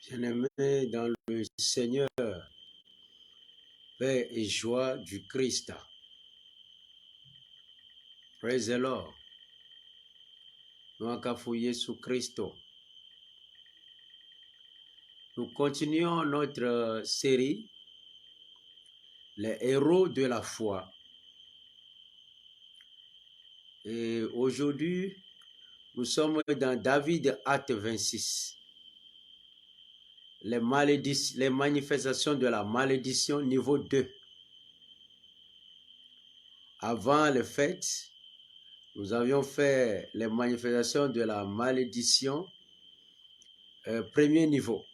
Bien-aimés dans le Seigneur, paix et joie du Christ. Praise the Lord. Jésus Christ. Nous continuons notre série, les héros de la foi. Et aujourd'hui, nous sommes dans David, acte 26. Les manifestations de la malédiction, niveau 2. Avant les fêtes, nous avions fait les manifestations de la malédiction, premier niveau.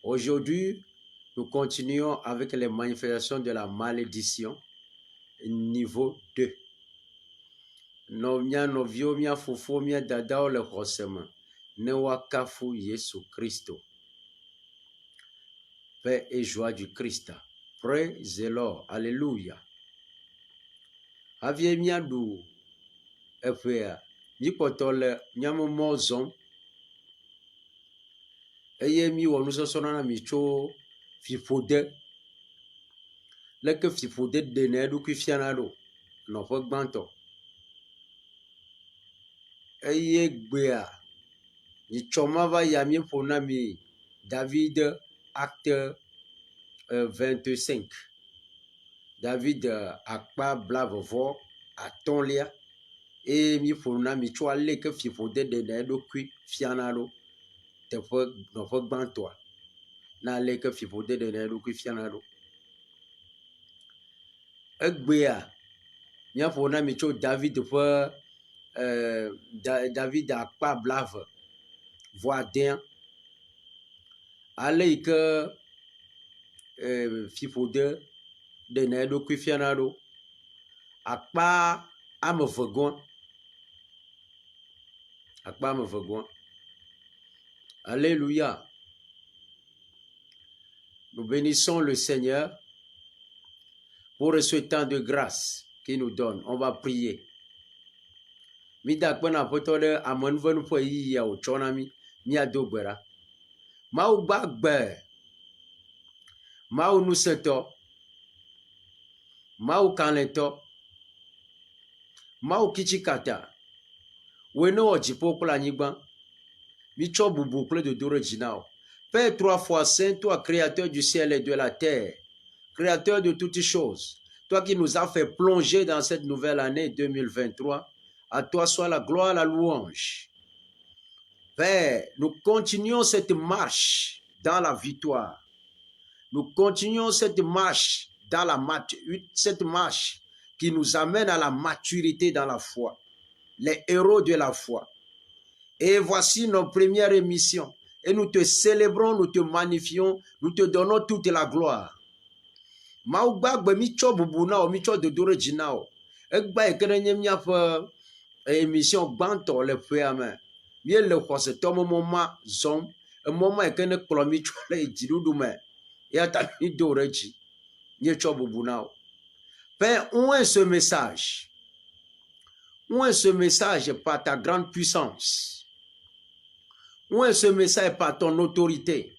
Aujourd'hui, nous continuons avec les manifestations de la malédiction, niveau 2. Novio mia fofo mia dadao le rosema, ne wakafu Yesu Christo. Paix et joie du Christ. Praise the Lord. Alléluia. Avie mia du efea, mi potole nyamo mozon. Eye mi wonu sosona na mi cho fifode. Leke fifode de ne du kifianado. No fo gbanto. Eye gbea. Mi choma va ya mi fona mi David acte 25. David akpa blavovo atonlia et mi fona mi chwa leke fifode de ne du kifianado. Te fo no fo gbanto. Na leke fifode de ne du kifianado. Egbea mia fona mi cho David fo David akpa blave voadin ale que fifode de ne do kufianado akpa amevegon alléluia. Nous bénissons le Seigneur pour ce temps de grâce qu'il nous donne. On va prier. Mida kpena potode amenvenu po yi ya o chonami mi adogbera. Mau gbagbe. Mau nuseto. Mau kanleto. Mau kichikata. Weno ojipo kula nyigban. Mi cho bubu kule de dore jinao. Père 3 fois saint, toi créateur du ciel et de la terre, créateur de toutes choses, toi qui nous as fait plonger dans cette nouvelle année 2023, à toi soit la gloire, la louange. Père, nous continuons cette marche dans la victoire. Nous continuons cette marche dans cette marche qui nous amène à la maturité dans la foi. Les héros de la foi. Et voici nos premières émissions. Et nous te célébrons, nous te magnifions, nous te donnons toute la gloire. Maoubagbe micho bubunao, micho de dore jinao. Ekba ekenenye miafe émission banto le feame. Mie le khose tomo moma zom. E moma ekene klomi chole jidudume. Ya ta mi dore ji. Mie cho bubunao. Père, où est ce message? Où est ce message par ta grande puissance? Où est ce message par ton autorité?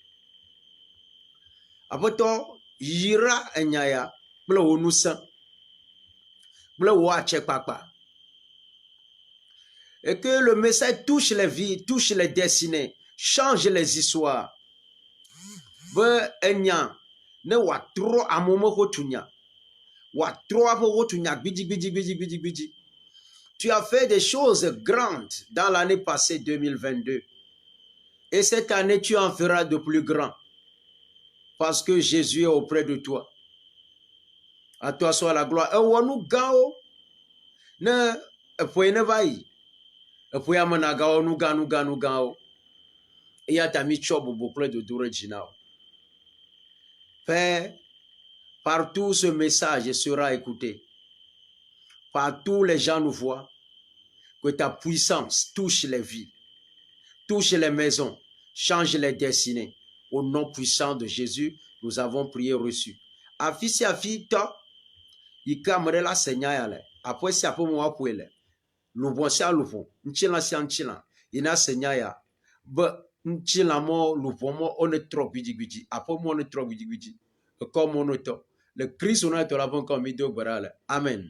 Apoto yira enyaya ble onusa ble wache papa. Et que le message touche les vies, touche les destinées, change les histoires. Be enya ne wa tro amomo hotunya. Wa tro avo hotunya bidi. Tu as fait des choses grandes dans l'année passée 2022. Et cette année, tu en feras de plus grands. Parce que Jésus est auprès de toi. À toi soit la gloire. Et wonu gao. Ne ne vai. Et puis amena gao nu gao. Et y a ta michobo boucle de dure jinao. Père, partout ce message sera écouté. Partout les gens nous voient. Que ta puissance touche les vies. Touche les maisons, change les destinées. Au nom puissant de Jésus, nous avons prié reçu. Afisi afito, ikamre la senyale. Après si apo mo apuele. Lubon si alufon, nchila si anchila. Ina senyaya. Be Nchilamo, Lupomo, on est trop bidi. Après moi, on est trop bidi. Comme on est trop. Le Christ, on a été là comme il dit. Amen.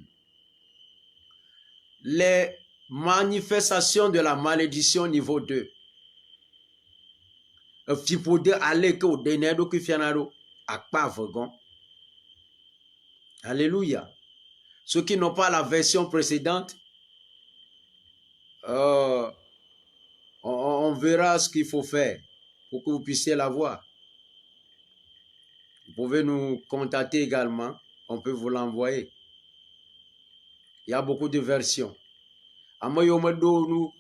Les manifestations de la malédiction niveau 2. Fipode aller que au denedo qui fianaro à pas wagon. Alléluia. Ceux qui n'ont pas la version précédente, on verra ce qu'il faut faire pour que vous puissiez la voir. Vous pouvez nous contacter également. On peut vous l'envoyer. Il y a beaucoup de versions. Nous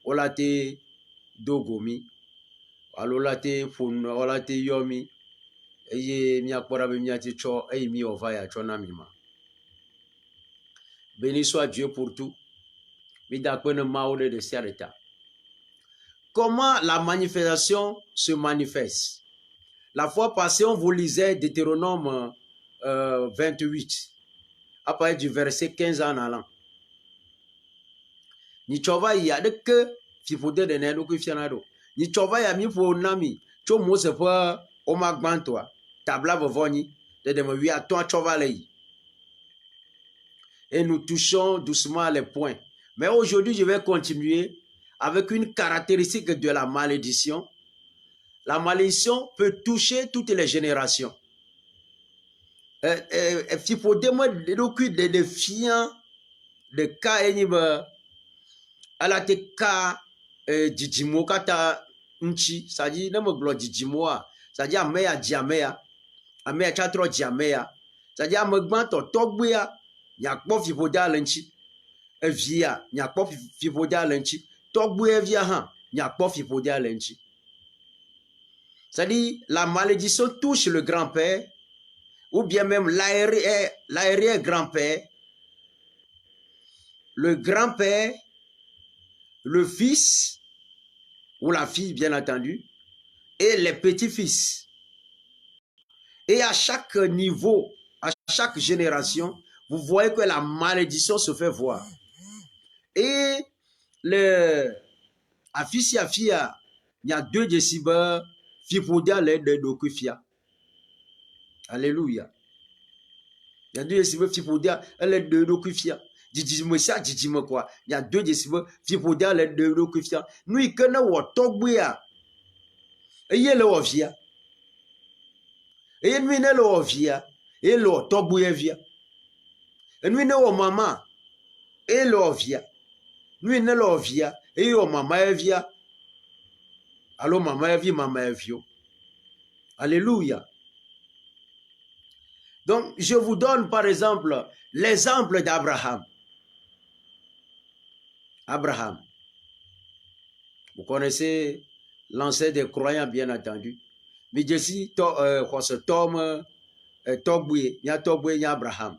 olate dogomi, alolate fun, olate yomi, eye miakpora be miati cho, eye mi ovaya cho namima. Béni soit Dieu pour tout. Comment la manifestation se manifeste? La fois passée, on vous lisait Deutéronome 28, à partir du verset 15 en allant. Ni chova ya de que fipode de ne ku fianado. Ni chova ya mi po nami, cho mo se pa o magbantoa. Tabla vovoni de me wi a toi chova lei. Et nous touchons doucement les points. Mais aujourd'hui, je vais continuer avec une caractéristique de la malédiction. La malédiction peut toucher toutes les générations. Fipode mo de défiant de cas eniba ala te ka jijimo kata nchi saji na moglo jijimo a saji ameya diameya ameya chatro diameya saji amegban to togbe a nyakpo fipoda lenchi evia nyakpo fipoda lenchi togbe evia han nyakpo fipoda lenchi. C'est-à-dire la malédiction touche le grand-père ou bien même l'arrière-grand-père, le grand-père, le fils ou la fille, bien entendu, et les petits-fils. Et à chaque niveau, à chaque génération, vous voyez que la malédiction se fait voir. Et à fils et à fille, il y a 2 décibels, fipodia les de dokufia. Alléluia. Il y a 2 décibels, fipodia les de dokufia. Didimo ça didimo quoi, il y a 2 décibels fipodia les de dokufia. Nous y connaît wo togbuya. Eye le ovia. Eye nous ne le ovia. Et le togbuya via. Et nous ne wo maman. Et le ovia. Nous ne le ovia. Et yo maman evia. Allo maman evia maman evio. Alléluia. Donc je vous donne par exemple l'exemple d'Abraham. Abraham. Vous connaissez l'ancêtre des croyants, bien entendu. Mais je suis Tom, Togbuye, il y a Togbuye, il y a Abraham.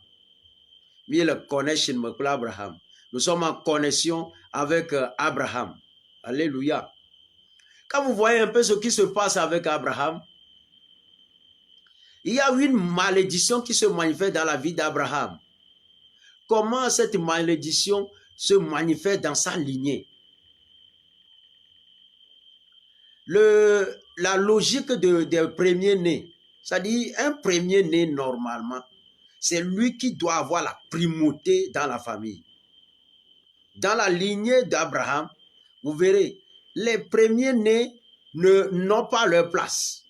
Mais le connexion, Abraham. Nous sommes en connexion avec Abraham. Alléluia. Quand vous voyez un peu ce qui se passe avec Abraham, il y a une malédiction qui se manifeste dans la vie d'Abraham. Comment cette malédiction se manifeste dans sa lignée? La logique des premiers-nés, c'est-à-dire un premier-né normalement, c'est lui qui doit avoir la primauté dans la famille. Dans la lignée d'Abraham, vous verrez, les premiers-nés n'ont pas leur place.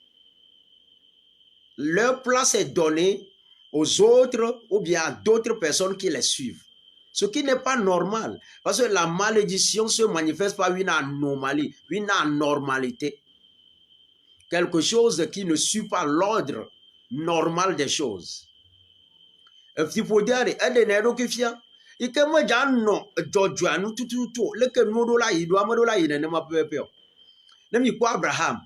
Leur place est donnée aux autres ou bien à d'autres personnes qui les suivent. Ce qui n'est pas normal. Parce que la malédiction se manifeste par une anomalie, une anormalité. Quelque chose qui ne suit pas l'ordre normal des choses. Il faut dire, il que moi j'en Jojoanu tout le que nous là il doit me là il ne m'a pas peur. Ne mi quoi Abraham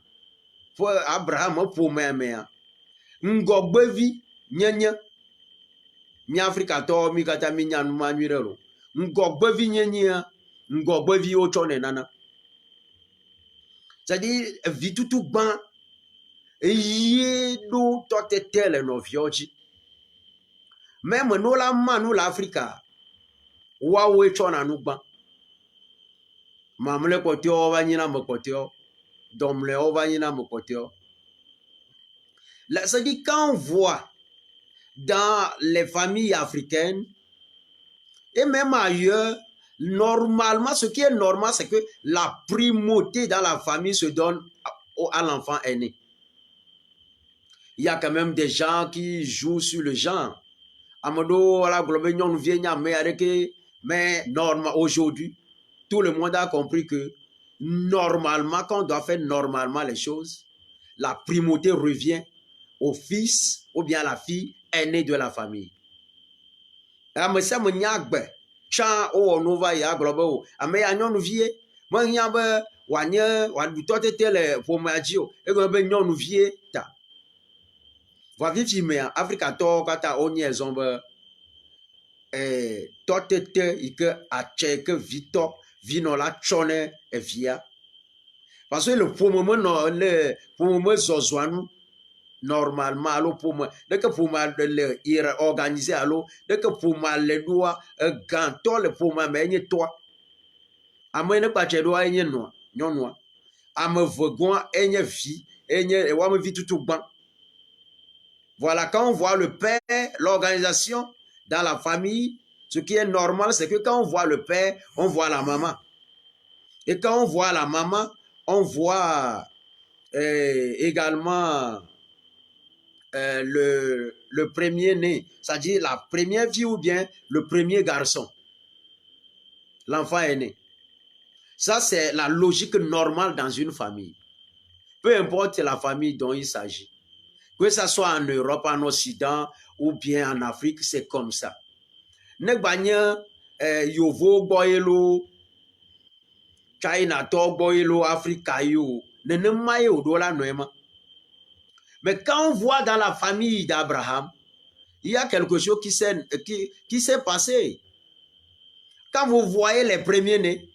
pour mère ngogbevi nyenya mi Afrika to mi kata mi nyanu manuirelo ngogbevi nyenya ngogbevi ochone nana. C'est-à-dire vit tout ban et do totetele no vioji. Même nous la manu l'Afrique, wawe chona nous ban. Mamle kotio vanina me kotio. Domle vanina me kotio. Ça dit quand on voit dans les familles africaines et même ailleurs, normalement, ce qui est normal, c'est que la primauté dans la famille se donne à l'enfant aîné. Il y a quand même des gens qui jouent sur le genre. Amado, mais normal, aujourd'hui, tout le monde a compris que normalement, quand on doit faire normalement les choses, la primauté revient au fils ou bien à la fille aînée de la famille. Chan o nova ya globo ame ya nyɔnuvie me nya be wanye wadutɔ tete le ƒomea dzi o ego be nyɔnuvie ta vavivi mea afrikatɔwo katã wonye zɔn be tɔtete yi ke atse ke vitɔ vinɔ la tsɔ ne evia parce que le ƒome menɔ le ƒome me zɔzɔa nu normalement alo ƒome deke ƒome le organiser alo deke ƒome le ɖoa gãtɔ le ƒomea me enye tɔa ame ne kpatse ɖoa enye nyɔnua ame vegoa enye vi enye wamevi tutu gbã. Voilà, quand on voit le père, l'organisation dans la famille, ce qui est normal, c'est que quand on voit le père, on voit la maman. Et quand on voit la maman, on voit également le premier-né, c'est-à-dire la première fille ou bien le premier garçon. L'enfant est né. Ça, c'est la logique normale dans une famille. Peu importe la famille dont il s'agit. Que ce soit en Europe, en Occident ou bien en Afrique, c'est comme ça. Ne gbanye yovo boyelo, China to boyelo, Africa yo, ne maye odola noema. Mais quand on voit dans la famille d'Abraham, il y a quelque chose qui s'est passé. Quand vous voyez les premiers-nés,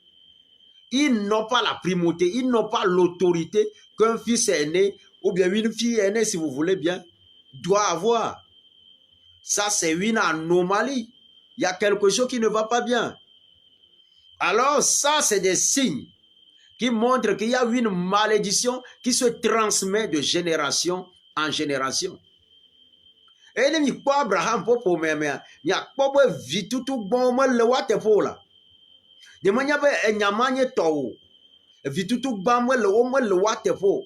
ils n'ont pas la primauté, ils n'ont pas l'autorité qu'un fils aîné ou bien une fille aînée, si vous voulez bien, doit avoir. Ça, c'est une anomalie. Il y a quelque chose qui ne va pas bien. Alors, ça, c'est des signes qui montrent qu'il y a une malédiction qui se transmet de génération en génération. Et il n'y a pas Abraham pour il n'y a pas de vie tout bon, le water pour là. De manière que il n'y a pas de temps. Vie tout bon, le water pour.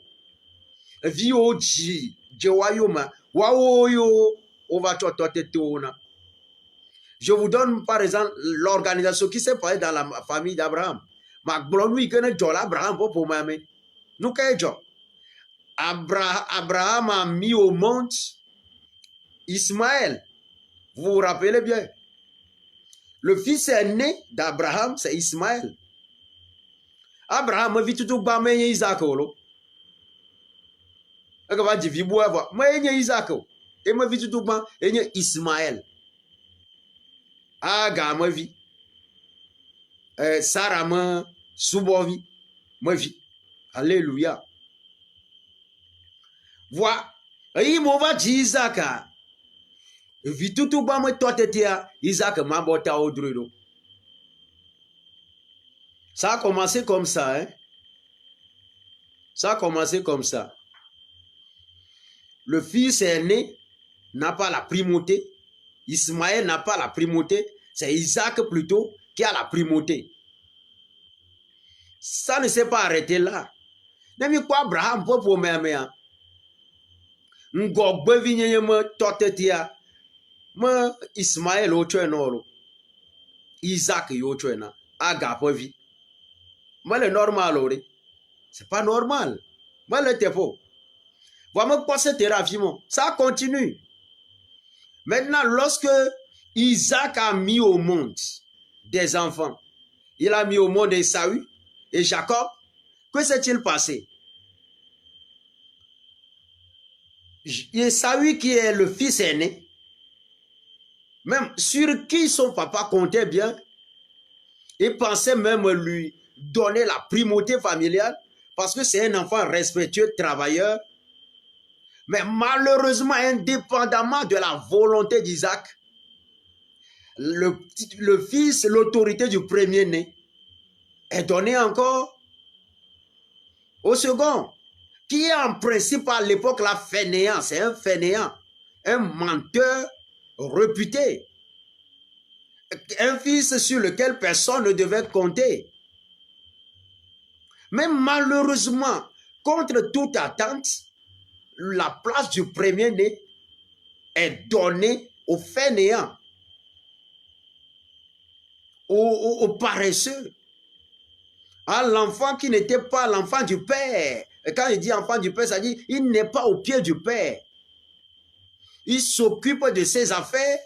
Vie au ji, jewayoma, waoyo, on va tona. Je vous donne par exemple l'organisation qui s'est passée dans la famille d'Abraham. Ma blonde que ne jola Abraham pour m'aimer. Nous qu'est-ce Abraham a mis au monde Ismaël. Vous vous rappelez bien. Le fils aîné d'Abraham, c'est Ismaël. Abraham vit tout bas mais Isaac olo. Et que va dire viboua va. Mais Isaac et me vit tout bas et Ismaël. Aga ma vie. Sarah ma subovi ma vie. Alléluia. Voilà. Et il va dire Isaac. Vie tout bas me totetia Isaac m'a bota au druido. Ça a commencé comme ça, hein. Ça a commencé comme ça. Le fils aîné n'a pas la primauté. Ismaël n'a pas la primauté. C'est Isaac plutôt qui a la primauté. Ça ne s'est pas arrêté là. N'aimez quoi Abraham pour me Ngogbe vinye me totetia. Me Ismaël au tuenoro. Isaac yo tuena. Aga po vi. Moi le normal c'est pas normal. Moi le tefo. Voilà quoi cette raffiment. Ça continue. Maintenant, lorsque Isaac a mis au monde des enfants, il a mis au monde Esaü et Jacob, que s'est-il passé? Esaü qui est le fils aîné, même sur qui son papa comptait bien, il pensait même lui donner la primauté familiale parce que c'est un enfant respectueux, travailleur. Mais malheureusement, indépendamment de la volonté d'Isaac, le fils, l'autorité du premier-né, est donné encore au second, qui est en principe à l'époque la fainéant. C'est un fainéant, un menteur réputé, un fils sur lequel personne ne devait compter. Mais malheureusement, contre toute attente, la place du premier-né est donnée au fainéant, au paresseux, à l'enfant qui n'était pas l'enfant du père. Et quand il dit enfant du père, ça dit il n'est pas au pied du père. Il s'occupe de ses affaires.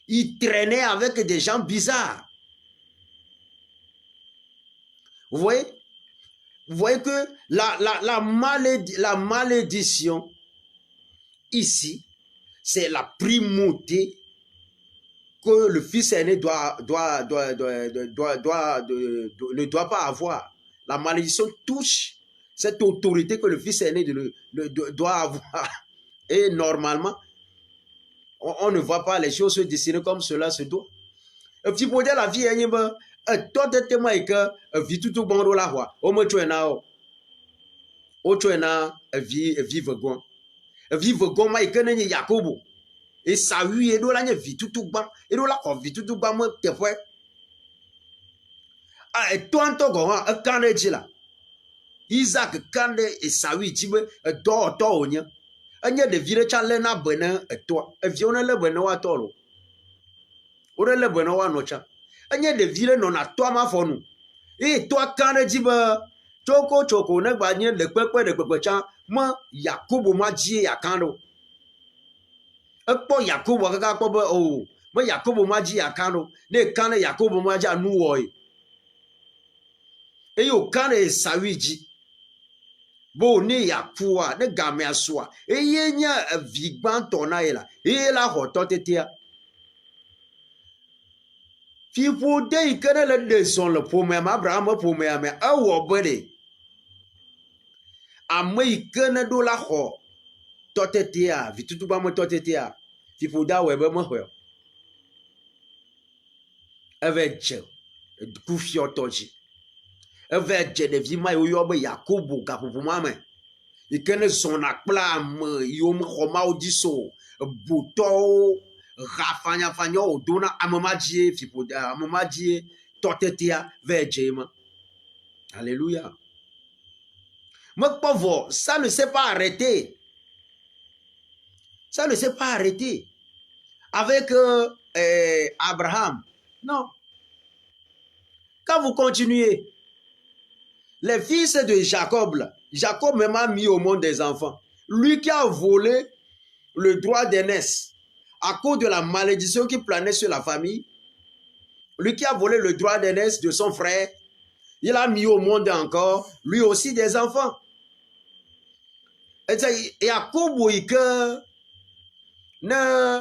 Il traînait avec des gens bizarres. Vous voyez? Vous voyez que la malédiction ici, c'est la primauté que le fils aîné ne doit pas avoir. La malédiction touche cette autorité que le fils aîné doit avoir. Et normalement, on ne voit pas les choses se dessiner comme cela se doit. Et puis pour dire la vie, toi de témoin que vie tout bon la roi. Au moins tu es là, au tu es là, vive gon, vive gon ma ikene ni Yakobo. Et ça oui et do la nye vie tout ban, et do la ko vie tout ban mo te fois. Ah et toi en to gon a kane ji la. Isaac kane et ça oui ji be do onya. Anya de vie chale na bena et toi. E vie on le bena wa tolo. O le bena wa no cha. Anya de vie non na toi ma fonu. Et toi kane ji be choko ne gba nye le pepe de pepe cha mo Yakobo ma ji ya kando. Ekpo Yakobo kaka kpo be o mo Yakobo ma ji ya kando. Ne kane Yakobo ma ja nu oi. E yo kane sawiji. Bo ne yakua ne game aswa. E ye nya vigban tona ela. E la hototetia. Fipo de ikene le deson le pome ma Abraham pome ame awo bede. Ame ikene do la ho totetia vitutu ba mo totetia. Fipo da webe mo ho. Eve je kufio toji. Eve je de vima yo be Yakobo kapopo mame. Ikene son akpla me yom khoma odiso buto rafanya fanyo dona amamaji fipoda amamaji totetia vejema. Alléluia. Mais pauvre, ça ne s'est pas arrêté. Ça ne s'est pas arrêté avec Abraham. Non. Quand vous continuez, les fils de Jacob, là, Jacob même a mis au monde des enfants. Lui qui a volé le droit d'aînesse à cause de la malédiction qui planait sur la famille, lui qui a volé le droit d'aînesse de son frère, il a mis au monde encore, lui aussi, des enfants. Et Jacob ne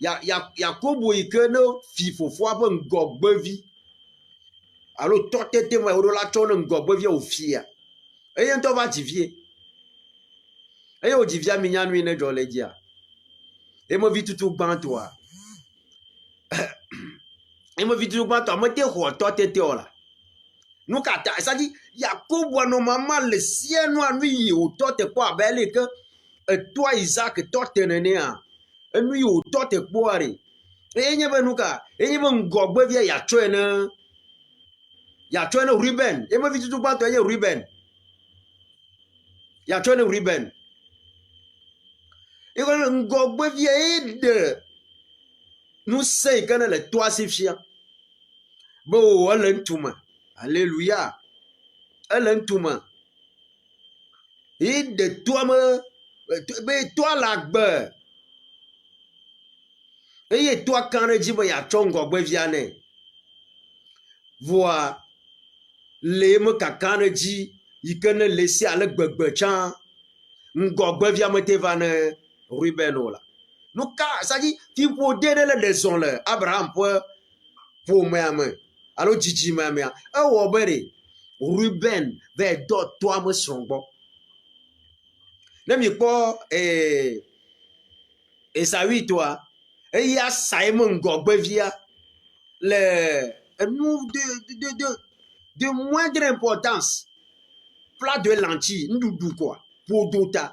Jacob ne fifo fois pour ngogbevi. Alors toi t'es moi au la tonne ngogbevi au fia. Et on va divier. Et on divia minya nuit ne jole dia. Et moi vite tout ban toi. Et moi vite tout ban toi, moi t'es roi toi t'es là. Nous kata ça dit Jacob no maman le ciel noir nuit au toi t'es quoi belle que toi Isaac toi t'es né a. Et nuit au toi t'es boire. Et n'y a nous ka, et n'y a ngogbevi ya twene. Ya twene Ruben. Et moi vite tout ban toi y Ruben. Ya twene Ruben. Et quand ngogbevi de nous sait que le toi c'est fier. Bon, alentuma. Alléluia. Alentuma. Et de toi mais toi la gbe. Et toi quand le dit ya tongo gbeviane. Vois les me kakane dit il connaît laisser à le gbegbe chan. Ngogbevia me te vane Rubenola. Nous ça dit tu peux donner le leçon là Abraham pour moi. Alors Gigi mamia. Oh obere Ruben vers d'autres toi me sombo. N'aime pas et ça oui toi. Et il y a Simon Gogbevia le nous de moindre importance. Plat de lentilles, nous quoi, pour d'autres.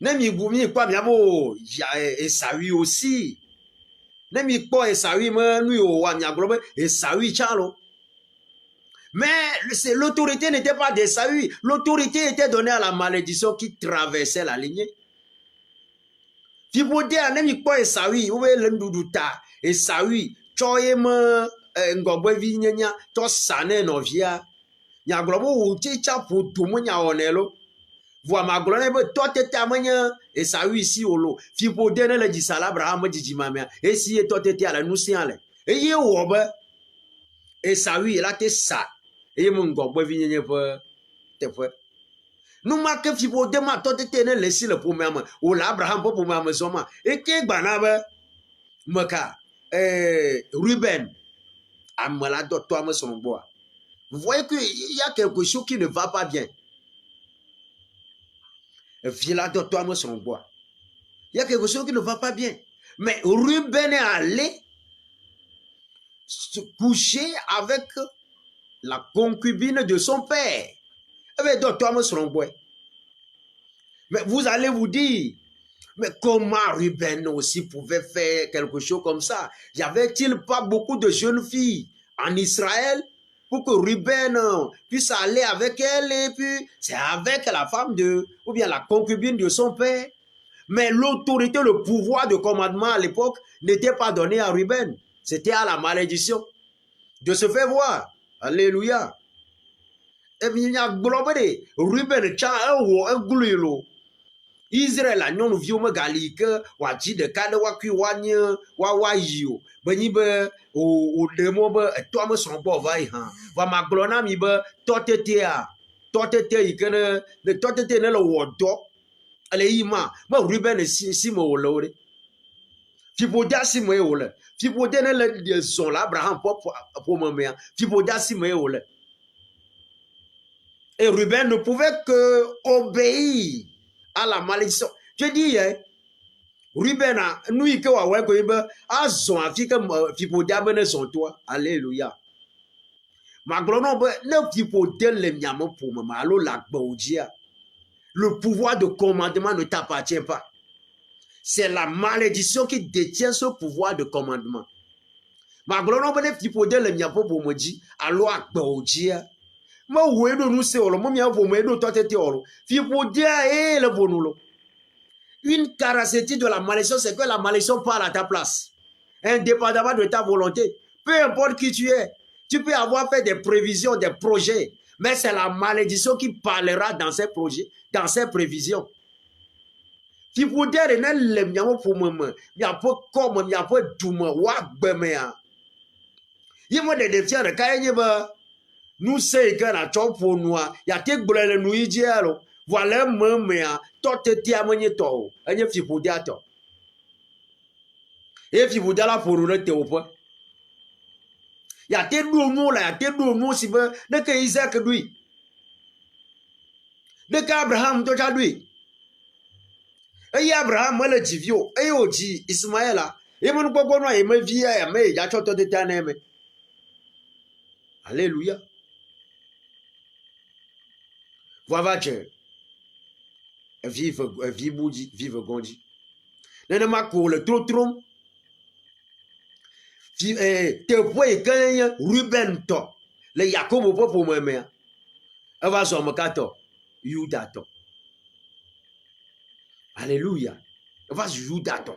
Nemi boumi quoi, bien bon, et ça oui aussi. Nemi quoi et ça oui, mais nous au wamia globe et ça oui chalo. Mais l'autorité n'était pas de Saül. L'autorité était donnée à la malédiction qui traversait la lignée. Fibodé a nemi quoi et Saül, ou est l'endouduta et Saül, choyema ngobwe vinyanya, to sane novia. Nya globo ou chicha pour tout mon nya onelo. Voix ma glone be toi tete amanya et Saül ici olo. Fibodé ne le dit ça Abraham dit jimamia. Et si et toi tete à la nousiale. Et yé wobe et Saül il a été ça. Et mon gobwe vinyanya te fwe. Nous marquons fibo de ma tote tene laisser le pour même ou l'Abraham pour même zoma et que banabe meka Ruben amala do toi me son bois. Vous voyez que il y a quelque chose qui ne va pas bien. Villa do toi me son bois. Il y a quelque chose qui ne va pas bien. Mais Ruben est allé se coucher avec la concubine de son père. Eh do toi me son bois. Mais vous allez vous dire, mais comment Ruben aussi pouvait faire quelque chose comme ça? Y avait-il pas beaucoup de jeunes filles en Israël pour que Ruben puisse aller avec elle et puis c'est avec la femme de, ou bien la concubine de son père? Mais l'autorité, le pouvoir de commandement à l'époque n'était pas donné à Ruben. C'était à la malédiction de se faire voir. Alléluia. Et puis il y a globé, Ruben tient un glouilo. Israël a nyɔnu viwo me gali ke w'adzi ɖeka ɖe woakui woanye woayi o be nyi be wòɖe mɔ be etɔa me srɔ̃ gbɔ va yi hã vɔ magblɔ na mi be tɔtete yi ke ne tɔtete ne le wɔ dɔ ele yi ma me Ruben si me wòle o ɖe fiƒode si me ye wòle fiƒode ne le zɔn le Abraham ƒome mea fiƒode si me ye wòle et Ruben ne pouvait que obéir à la malédiction. Je dis, Ruben a nous y que wa ko be azon afi que fipodia be ne son toi. Alléluia. Ma glono be ne fipodia le miamo pour ma alo la gbodia. Le pouvoir de commandement ne t'appartient pas. C'est la malédiction qui détient ce pouvoir de commandement. Ma glono be ne fipodia le miamo pour me dit alo agbodia. Ma wedo nous se olo mo mia pour me do totete olo. Fipodia e le bonulo. Une caractéristique de la malédiction, c'est que la malédiction parle à ta place. Indépendamment de ta volonté. Peu importe qui tu es. Tu peux avoir fait des prévisions, des projets. Mais c'est la malédiction qui parlera dans ces projets, dans ces prévisions. Si vous dites que il y a peu comme, il y a peu d'humain, il y a des défis de quand nous savons que la chop pour nous, il y a des blés nous y disent. Voilà mea totete amenye to enye fipodia to e fipodia la porule te opo ya te do nu la ya te do nu si be ne ke Isaac dui ne ke Abraham to cha dui e Abraham le jivio e o ji Ismaela e mon gbogbo no e me vi ya me ya cho totete na me alléluia voilà que vive boudi, vive gondi. Nenema ko le trotrom. Te voye kanya Ruben to. Le Yakobo pour moi me. Eva zo makato Yuda to. Alléluia. Eva Yuda to.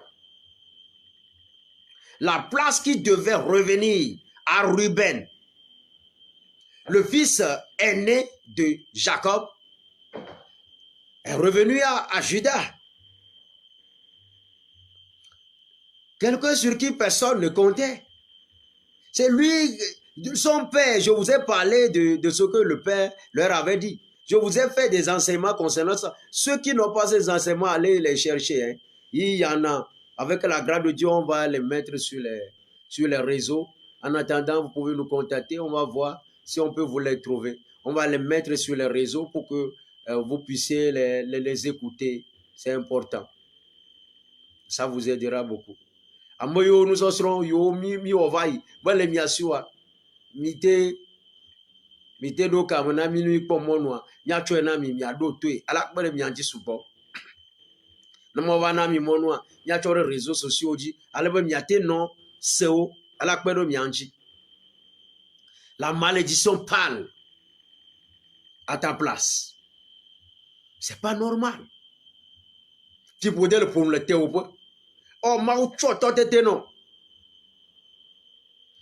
La place qui devait revenir à Ruben. Le fils aîné de Jacob est revenu à Juda. Quelqu'un sur qui personne ne comptait. C'est lui, son père. Je vous ai parlé de ce que le père leur avait dit. Je vous ai fait des enseignements concernant ça. Ceux qui n'ont pas ces enseignements, allez les chercher. Hein. Il y en a. Avec la grâce de Dieu, on va les mettre sur les réseaux. En attendant, vous pouvez nous contacter. On va voir si on peut vous les trouver. On va les mettre sur les réseaux pour que vous puissiez les écouter. C'est important. Ça vous aidera beaucoup. Amoyo nous serons yo mi ovai. Bon les miasua. Mite do kamana minui pomonwa. Nya chwena mi ado tue. Ala kbele mi anji subo. Namo wana mi monwa. Nya chore réseaux sociaux ji. Alebe mi ate non seo. Ala kbele mi anji. La malédiction parle à ta place. C'est pas normal. Tu peux le pour le théo. Oh, ma ou tete non.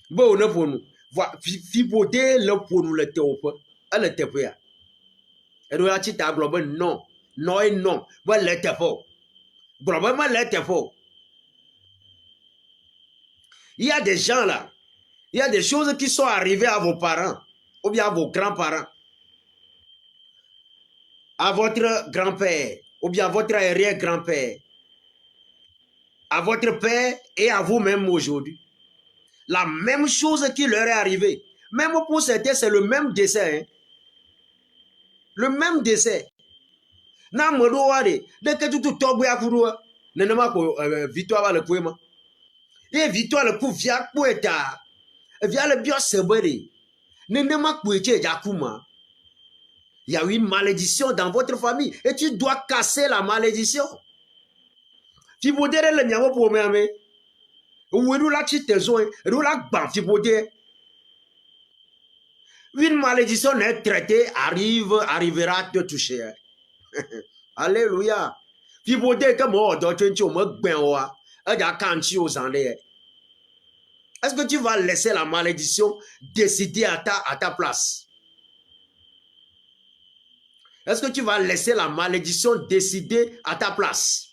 Bon, ne pour nous. Fi poder le pour nous le théo. Elle était prête. Elle doit être à global non. Non et non. Bon, l'était faux. Globalement, l'était faux. Il y a des gens là. Il y a des choses qui sont arrivées à vos parents. Ou bien à vos grands-parents. À votre grand-père. Ou bien à votre arrière-grand-père. À votre père et à vous-même aujourd'hui. La même chose qui leur est arrivée. Même pour certains, c'est le même décès. Hein? Le même décès. Na modo wade de que tu togwe akuru ne ma ko victoire le poema. Et victoire le coup via poeta. Via le bio sebere. Ne ma ko eche jakuma. Il y a eu une malédiction dans votre famille et tu dois casser la malédiction. Tu peux dire le miamo pour me. Où est la chite zoin, où la ban tu peux dire. Une malédiction n'est traitée, arrivera te toucher. Alléluia. Tu peux dire que moi, tu me benwa. Est-ce que tu vas laisser la malédiction décider à ta place? Est-ce que tu vas laisser la malédiction décider à ta place?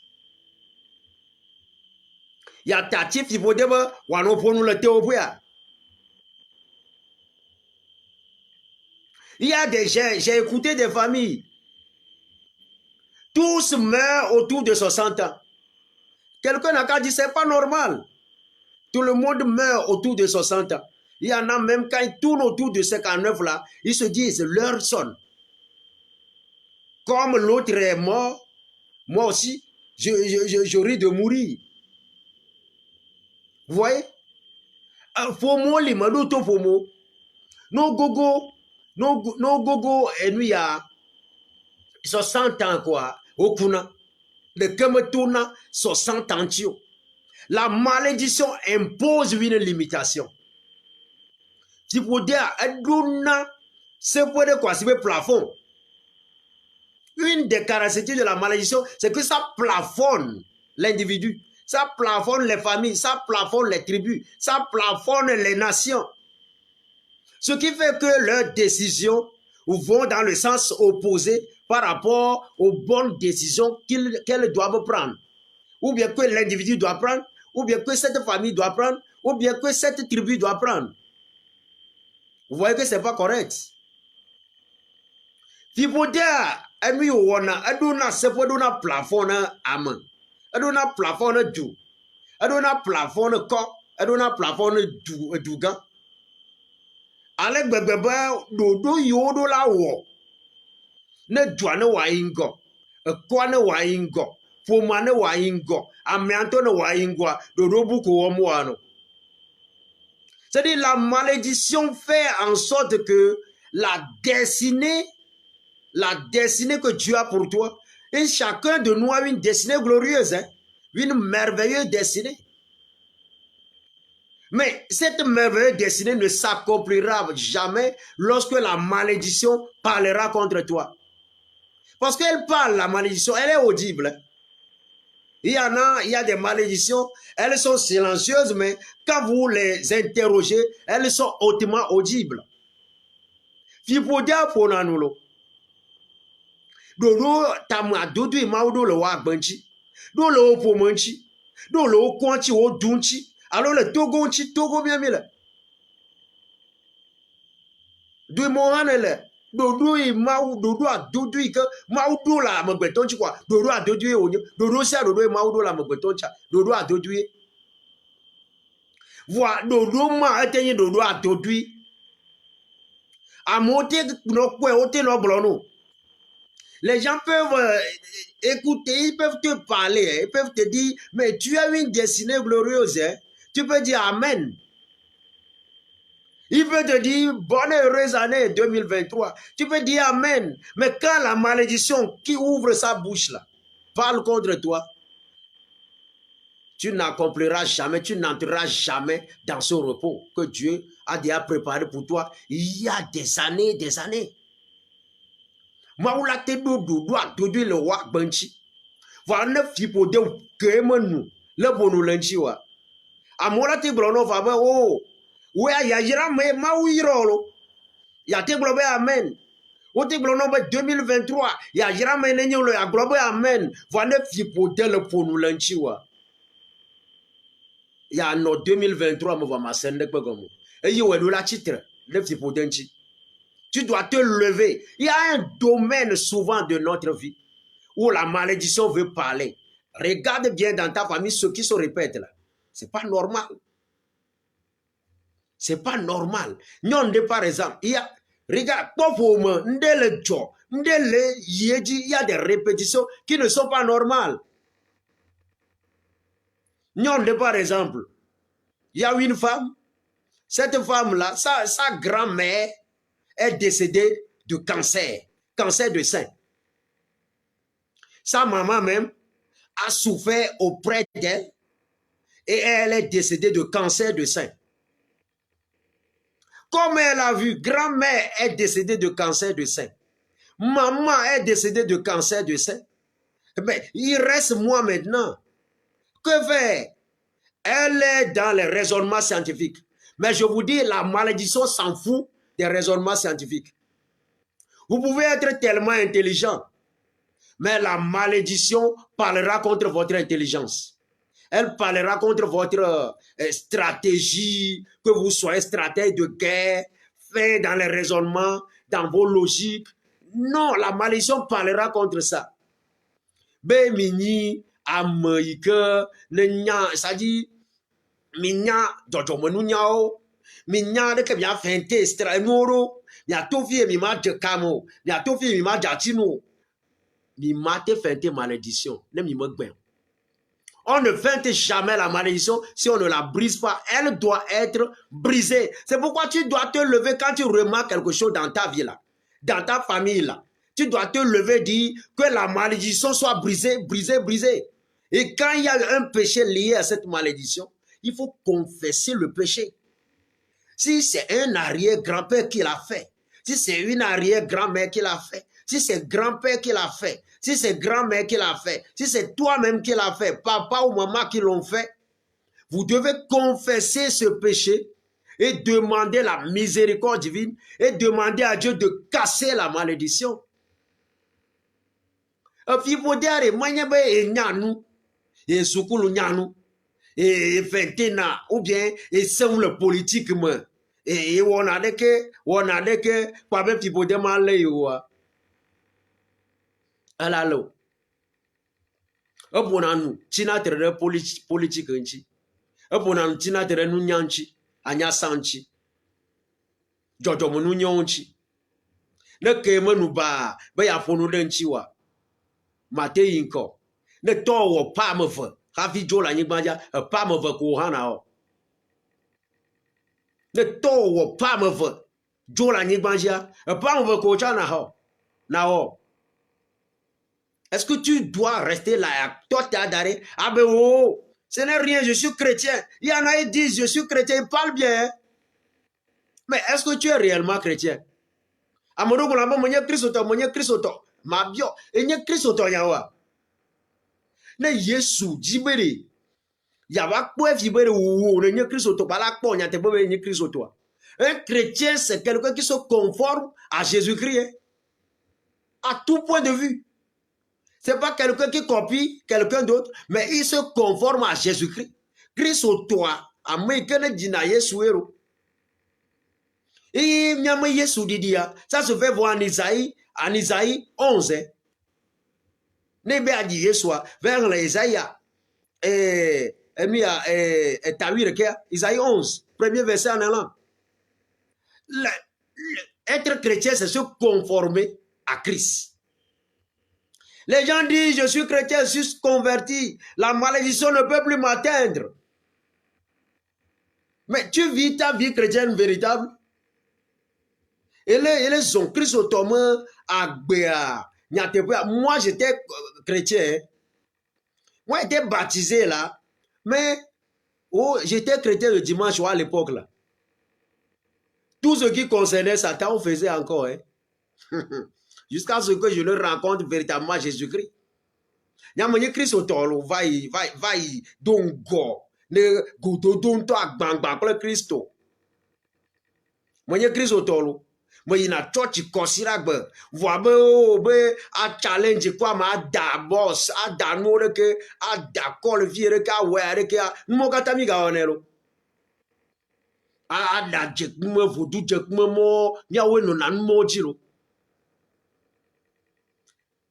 Il y a ta tif, il faut dire, le théoria. Il y a des gens, j'ai écouté des familles. Tous meurent autour de 60 ans. Quelqu'un n'a qu'à dire, c'est pas normal. Tout le monde meurt autour de 60 ans. Il y en a même quand ils tournent autour de 59 là, ils se disent, l'heure sonne. Comme l'autre est mort, moi aussi, je ris de mourir. Vous voyez? Fomo li maduto fomo. No gogo et nous y a 60 ans quoi. Okuna. Le kemetuna 60 ans. La malédiction impose une limitation. Si vous dites, c'est pour de quoi? C'est le plafond. Une des caractéristiques de la malédiction, c'est que ça plafonne l'individu. Ça plafonne les familles, ça plafonne les tribus, ça plafonne les nations. Ce qui fait que leurs décisions vont dans le sens opposé par rapport aux bonnes décisions qu'elles doivent prendre. Ou bien que l'individu doit prendre, ou bien que cette famille doit prendre, ou bien que cette tribu doit prendre. Vous voyez que ce n'est pas correct. Fibodia, emi wona, aduna sepoduna plafond amen. Aduna plafond du. Aduna plafond ko, aduna plafond dugan. Ale gbegbe dodo yodo la wo. Ne dwane wa ingo. Kwa ne wa ingo. Foma ne wa ingo. Amianto ne wa ingo. Dodo buku womuano. C'est-à-dire la malédiction fait en sorte que la destinée que Dieu a pour toi, et chacun de nous a une destinée glorieuse, hein? Une merveilleuse destinée. Mais cette merveilleuse destinée ne s'accomplira jamais lorsque la malédiction parlera contre toi. Parce qu'elle parle, la malédiction, elle est audible. Il y a des malédictions, elles sont silencieuses, mais quand vous les interrogez, elles sont hautement audibles. Fipodia ponanulo. Dodo tamwa dodo imaudo le wa banchi. Do le opomanchi. Do le okwanchi o dunchi. Alors le togonchi togo bien mille. Do mohanele. Dodo imau dodo a dodo ike maudo la magbetonchi kwa. Dodo a dodo onyo. Dodo sia dodo imaudo la magbetoncha. Dodo a dodo e. Voi dodo ma etenye dodo a dodo e. A monte no kwe ote no blono. Les gens peuvent écouter, ils peuvent te parler, hein, ils peuvent te dire, mais tu as une destinée glorieuse. Hein. Tu peux dire Amen. Il peut te dire, bonne et heureuse année 2023. Tu peux dire Amen. Mais quand la malédiction qui ouvre sa bouche là, parle contre toi, tu n'accompliras jamais, tu n'entreras jamais dans ce repos que Dieu a déjà préparé pour toi il y a des années, des années. Maoula te doudou doit doudou le wak banchi. Va ne fipo de kemenu le bonu lenchi wa. Amola te blono va ba oh. We ya jira me maouirolo. Ya te globe amen. O te blono ba 2023 ya jira me nenyolo ya globe amen. Va ne fipo de le bonu lenchi wa. Ya no 2023 me va ma sende pe gomo. E yi we do la titre le fipo denchi. Tu dois te lever. Il y a un domaine souvent de notre vie où la malédiction veut parler. Regarde bien dans ta famille ceux qui se répètent là. C'est pas normal. C'est pas normal. Nyonde par exemple, il y a, regarde, il y a des répétitions qui ne sont pas normales. Nyonde par exemple, il y a une femme, cette femme-là, sa grand-mère est décédée de cancer, cancer de sein. Sa maman même a souffert auprès d'elle et elle est décédée de cancer de sein. Comme elle a vu, grand-mère est décédée de cancer de sein. Maman est décédée de cancer de sein. Mais il reste moi maintenant. Que faire? Elle est dans les raisonnements scientifiques. Mais je vous dis, la malédiction s'en fout des raisonnements scientifiques. Vous pouvez être tellement intelligent, mais la malédiction parlera contre votre intelligence. Elle parlera contre votre stratégie, que vous soyez stratège de guerre, fait dans les raisonnements, dans vos logiques. Non, la malédiction parlera contre ça. Ben mini amaïke nenya sadi minya dodomonu nyao minya de ke bia fente stra noro ya tofi mi ma de kamo ya tofi mi ma jatino mi ma te fente malédiction ne mi mo gben. On ne feinte jamais la malédiction si on ne la brise pas. Elle doit être brisée. C'est pourquoi tu dois te lever quand tu remarques quelque chose dans ta vie là, dans ta famille là. Tu dois te lever et dire que la malédiction soit brisée, brisée, brisée. Et quand il y a un péché lié à cette malédiction, il faut confesser le péché. Si c'est un arrière-grand-père qui l'a fait, si c'est une arrière-grand-mère qui l'a fait, si c'est grand-père qui l'a fait, si c'est grand-mère qui l'a fait, si c'est toi-même qui l'a fait, papa ou maman qui l'ont fait, vous devez confesser ce péché et demander la miséricorde divine et demander à Dieu de casser la malédiction. Et fentena ou bien et c'est le politique et on a des que pas même petit peu de mal yo alalo abonanu tina tere politique nchi abonanu tina tere nu nyanchi anya sanchi jojo mu nu nyonchi ne ke manu ba ya fonu denchi wa mate yinko ne to wo pa me fe Ravi Jola Nibanja, pas me veut courir. Ne to pas me veut. Jola Nibanja, pas me veut courir. Nao. Est-ce que tu dois rester là? Toi, tu as d'arrêt. Ah ben oh, ce n'est rien, je suis chrétien. Il y en a qui disent, je suis chrétien, ils parlent bien. Mais est-ce que tu es réellement chrétien? Amodo Golamba, mon Christo, ma bio, et n'y a Christo Yawa. Ne Yesu, Jiberi. Un chrétien, c'est quelqu'un qui se conforme à Jésus-Christ. À tout point de vue. Ce n'est pas quelqu'un qui copie quelqu'un d'autre, mais il se conforme à Jésus-Christ. Christ au toi, à moi, que dina Yesu. Et Yesu didia, ça se fait voir en Isaïe 11. Nebe a dit Yesu, vers l'Isaïe. Isaïe 11, premier verset en allant. Être chrétien, c'est se conformer à Christ. Les gens disent, je suis chrétien, je suis converti. La malédiction ne peut plus m'atteindre. Mais tu vis ta vie chrétienne véritable. Et les ont Christ autrement à Béa. Moi, j'étais chrétien. Moi, j'étais baptisé là. Mais oh, j'étais chrétien le dimanche à l'époque là. Tout ce qui concernait Satan, on faisait encore. Hein. Jusqu'à ce que je le rencontre véritablement Jésus-Christ. Yamani Christ autrement va donc go. Ne godo donc toi bang bang le Christo. Moi, Christ autrement. Moi, il y a church considérable. Voir be a challenge quoi ma da boss a da no que a da call vie que a ouais que a mo katami ga onelo. A da jek mo vodu jek mo nya we no nan mo jiro.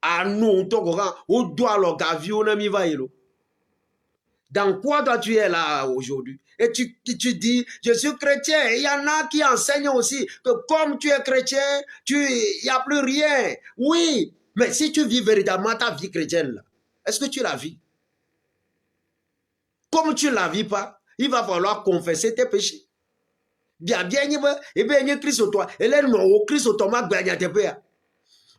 A no to ko kan o do alo ga vi o na mi va yelo. Dans quoi toi tu es là aujourd'hui? Et tu dis, je suis chrétien. Il y en a qui enseignent aussi que comme tu es chrétien, il n'y a plus rien. Oui, mais si tu vis véritablement ta vie chrétienne, là, est-ce que tu la vis? Comme tu ne la vis pas, il va falloir confesser tes péchés. Bien, et bien, Christ au toi. Et là, non, Christ au toi,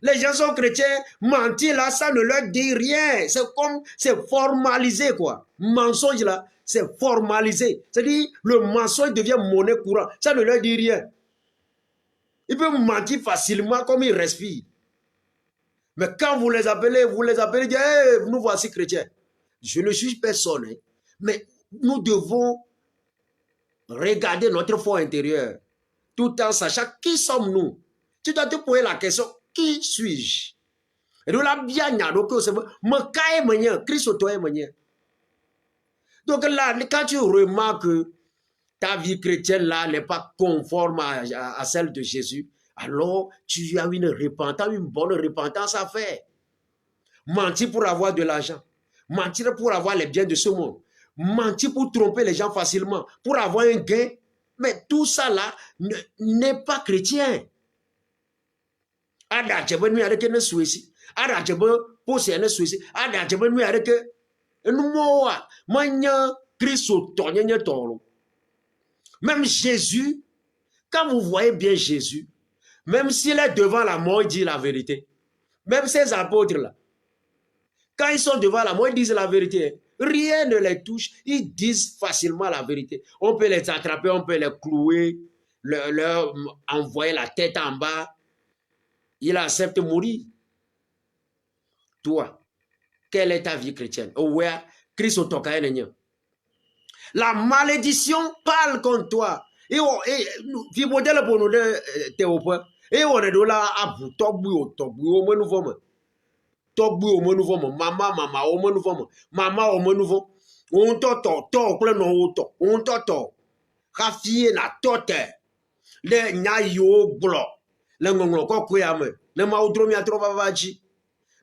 les gens sont chrétiens, mentir là, ça ne leur dit rien. C'est comme, c'est formalisé quoi. Mensonge là, c'est formalisé. C'est-à-dire, le mensonge devient monnaie courante. Ça ne leur dit rien. Ils peuvent mentir facilement comme ils respirent. Mais quand vous les appelez, dites, hey, nous voici chrétiens. Je ne suis personne. Hein. Mais nous devons regarder notre fort intérieur. Tout en sachant qui sommes-nous. Tu dois te poser la question. Qui suis-je? Et donc là, bien, donc là, quand tu remarques que ta vie chrétienne là n'est pas conforme à celle de Jésus, alors tu as une repentance, une bonne repentance à faire. Mentir pour avoir de l'argent, mentir pour avoir les biens de ce monde, mentir pour tromper les gens facilement, pour avoir un gain, mais tout ça là n'est pas chrétien. Ada jebe nu yare ke ne suesi ada jebe pose ne suesi ada jebe nu yare ke enu moa manya Christ tonyenye tolo. Même Jésus, quand vous voyez bien Jésus, même s'il est devant la mort, il dit la vérité. Même ces apôtres là, quand ils sont devant la mort, ils disent la vérité. Rien ne les touche, ils disent facilement la vérité. On peut les attraper, on peut les clouer, leur envoyer la tête en bas. Il accepte de mourir. Toi, quelle est ta vie chrétienne? Christ la malédiction parle contre toi. Et on est là à bout, maman au nouveau. On t'entend, on t'entend. Raffier la tote. Les nyayo blanc. Le ngonglo ko kuyame le maudromi atroba vaji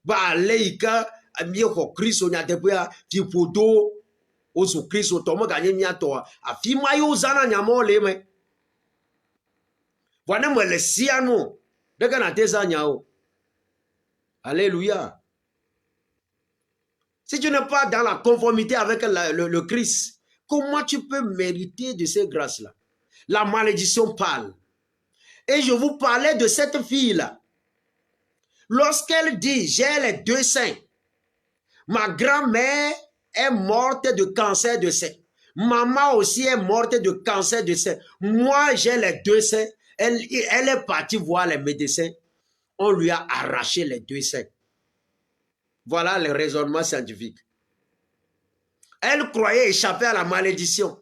ba leika amie ko Kristo nya tepia ti podo oso Kristo to mo ganye nya to afi mayo zana nya mo le me wana mo le siano de kana teza nya o. Alléluia. Si tu n'es pas dans la conformité avec le Christ, comment tu peux mériter de ces grâces-là? La malédiction parle. Et je vous parlais de cette fille-là. Lorsqu'elle dit, j'ai les deux seins, ma grand-mère est morte de cancer de sein. Maman aussi est morte de cancer de sein. Moi, j'ai les deux seins. Elle est partie voir les médecins. On lui a arraché les deux seins. Voilà le raisonnement scientifique. Elle croyait échapper à la malédiction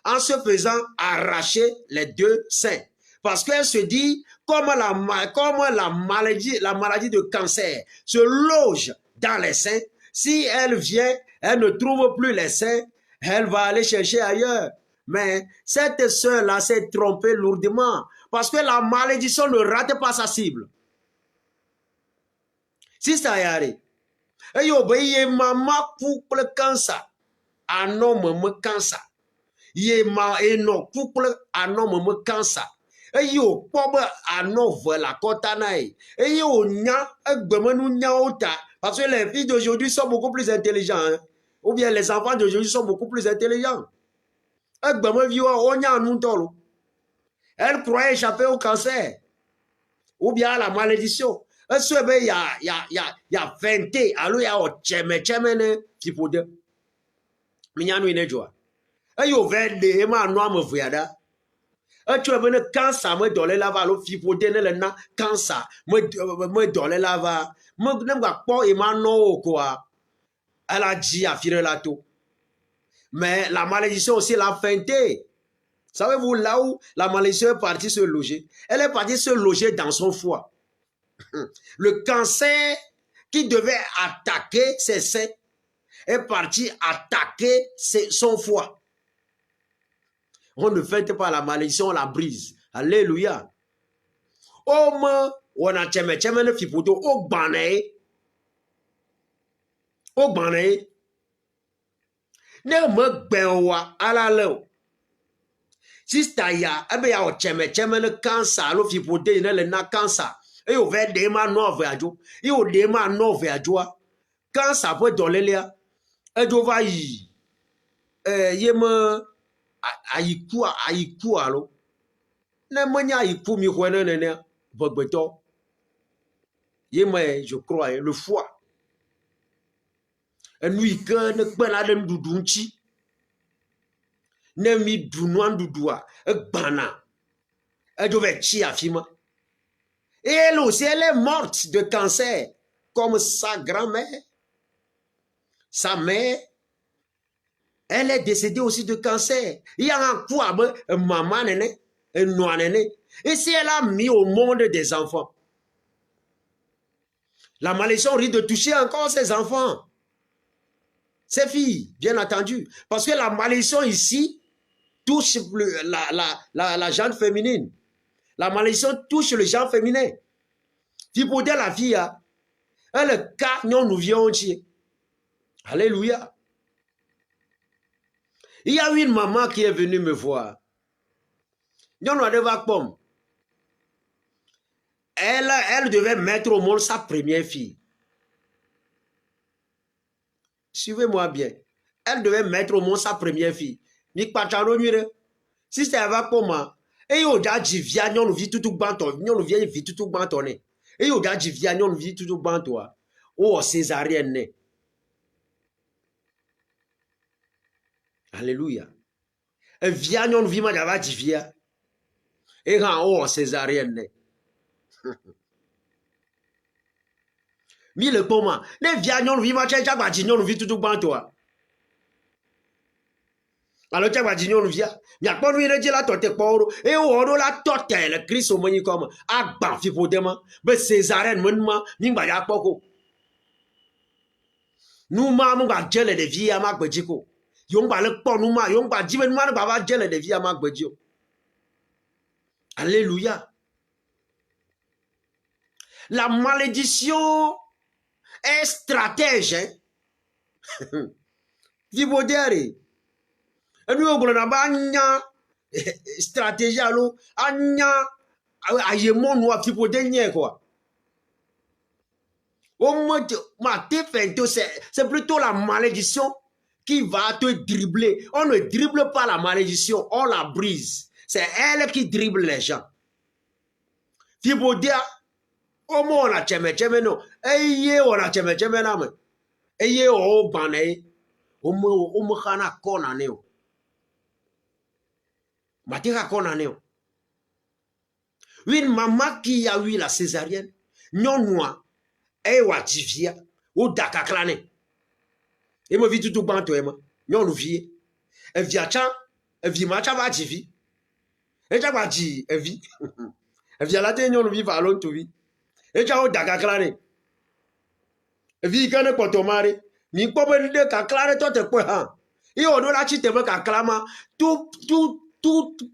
en se faisant arracher les deux seins. Parce qu'elle se dit, comme la maladie de cancer se loge dans les seins, si elle vient, elle ne trouve plus les seins, elle va aller chercher ailleurs. Mais cette sœur-là s'est trompée lourdement, parce que la malédiction ne rate pas sa cible. Si ça y arrive, et y maman couple cancer, un homme me cancer, y ma no couple un homme me cancer. Et yo, pobre à neuf la cotanaï. Et yo, nya, parce que les filles d'aujourd'hui sont beaucoup plus intelligentes. Hein? Ou bien les enfants d'aujourd'hui sont beaucoup plus intelligents. Elle croyait échapper au cancer. Ou bien à la malédiction. Est-ce qu'il y a 20 ans, alors il y a tcheme fipode. Minyanu inejwa. Et yo, 20 et ma noa me voyada. Et tu as venu cancer, me donner la va, le fipode, le na, cancer, me donner la va. Me n'importe quoi, et ma no, quoi. Elle a dit à Fire Lato. Mais la malédiction aussi l'a feinté. Savez-vous là où la malédiction est partie se loger? Elle est partie se loger dans son foie. Le cancer qui devait attaquer ses seins est parti attaquer son foie. On ne fait pas la malédiction, on la brise. Alléluia. Homme, on a tcheme le fipoto au bané. Au bané. Ne me bewa à la leo. Si ya, ebe ya o tcheme le cancer, le fipoto, le na cancer. Et au verre de ma non verjo. Et au de ma non verjo. Quand ça peut donner là, et doit y me aïkou alo. Ne m'nya aïkou mi kouene nene bogbeto. Je crois le foie. Et nous y que ne benadem doudunchi. Ne mi dounouan doudoua. Et bana. Elle devait chi affima. Et elle aussi, elle est morte de cancer. Comme sa grand-mère. Sa mère. Elle est décédée aussi de cancer. Il y a un coup à maman nene, un noir nene. Et si elle a mis au monde des enfants, la malédiction risque de toucher encore ses enfants. Ses filles, bien entendu. Parce que la malédiction ici touche la gente féminine. La malédiction touche le genre féminin. Tu peux dire la fille, elle cas nous vient entier. Alléluia. Il y a une maman qui est venue me voir. Elle devait mettre au monde sa première fille. Suivez-moi bien. Elle devait mettre au monde sa première fille. Si c'était avec comment, et il y a dit via nous vit tout banton, nous vient vit tout bantonné. Et il y a dit via nous vit tout banton. Oh césarienne. Alléluia. Et via nous vit ma dit via. Et quand oh césarienne. Mille comment, ne via nous vit ma tchèque à dit nous vit tout banton. Alors tu vas dire nous via. Il y a pas nous dire la tote poro. Et on la tote le Christ au moni comme a ban fi podema. Be césarienne monma ni ba ya poko. Nous ma mon ga jele de vie à ma gbejiko. Yon ba le po nous ma yon ba jibe nous ma ba jele de vie à ma gbejio. Alléluia. La malédiction est stratège. Hein? Vibodere. Et nous avons une stratégie alors, c'est plutôt la malédiction qui va te dribbler. On ne dribble pas la malédiction, on la brise. C'est elle qui dribble les gens. Fibodia, au moins on a tcheme non. Eye on a tcheme non. Eye o bané. O mo kana kona neo. Une maman qui a eu la césarienne, non et wa divia, ou dakaklane. Et me vit tout banto ema, non vie. Et via chan, et via macha va divi. Et ja va di, et vi. Et via la te non vie va l'on to vi. Et ja o dakaklane. Et vi kane potomare, mi pobe de kaklane to te kwe han. Et on la chi te me kaklama, tout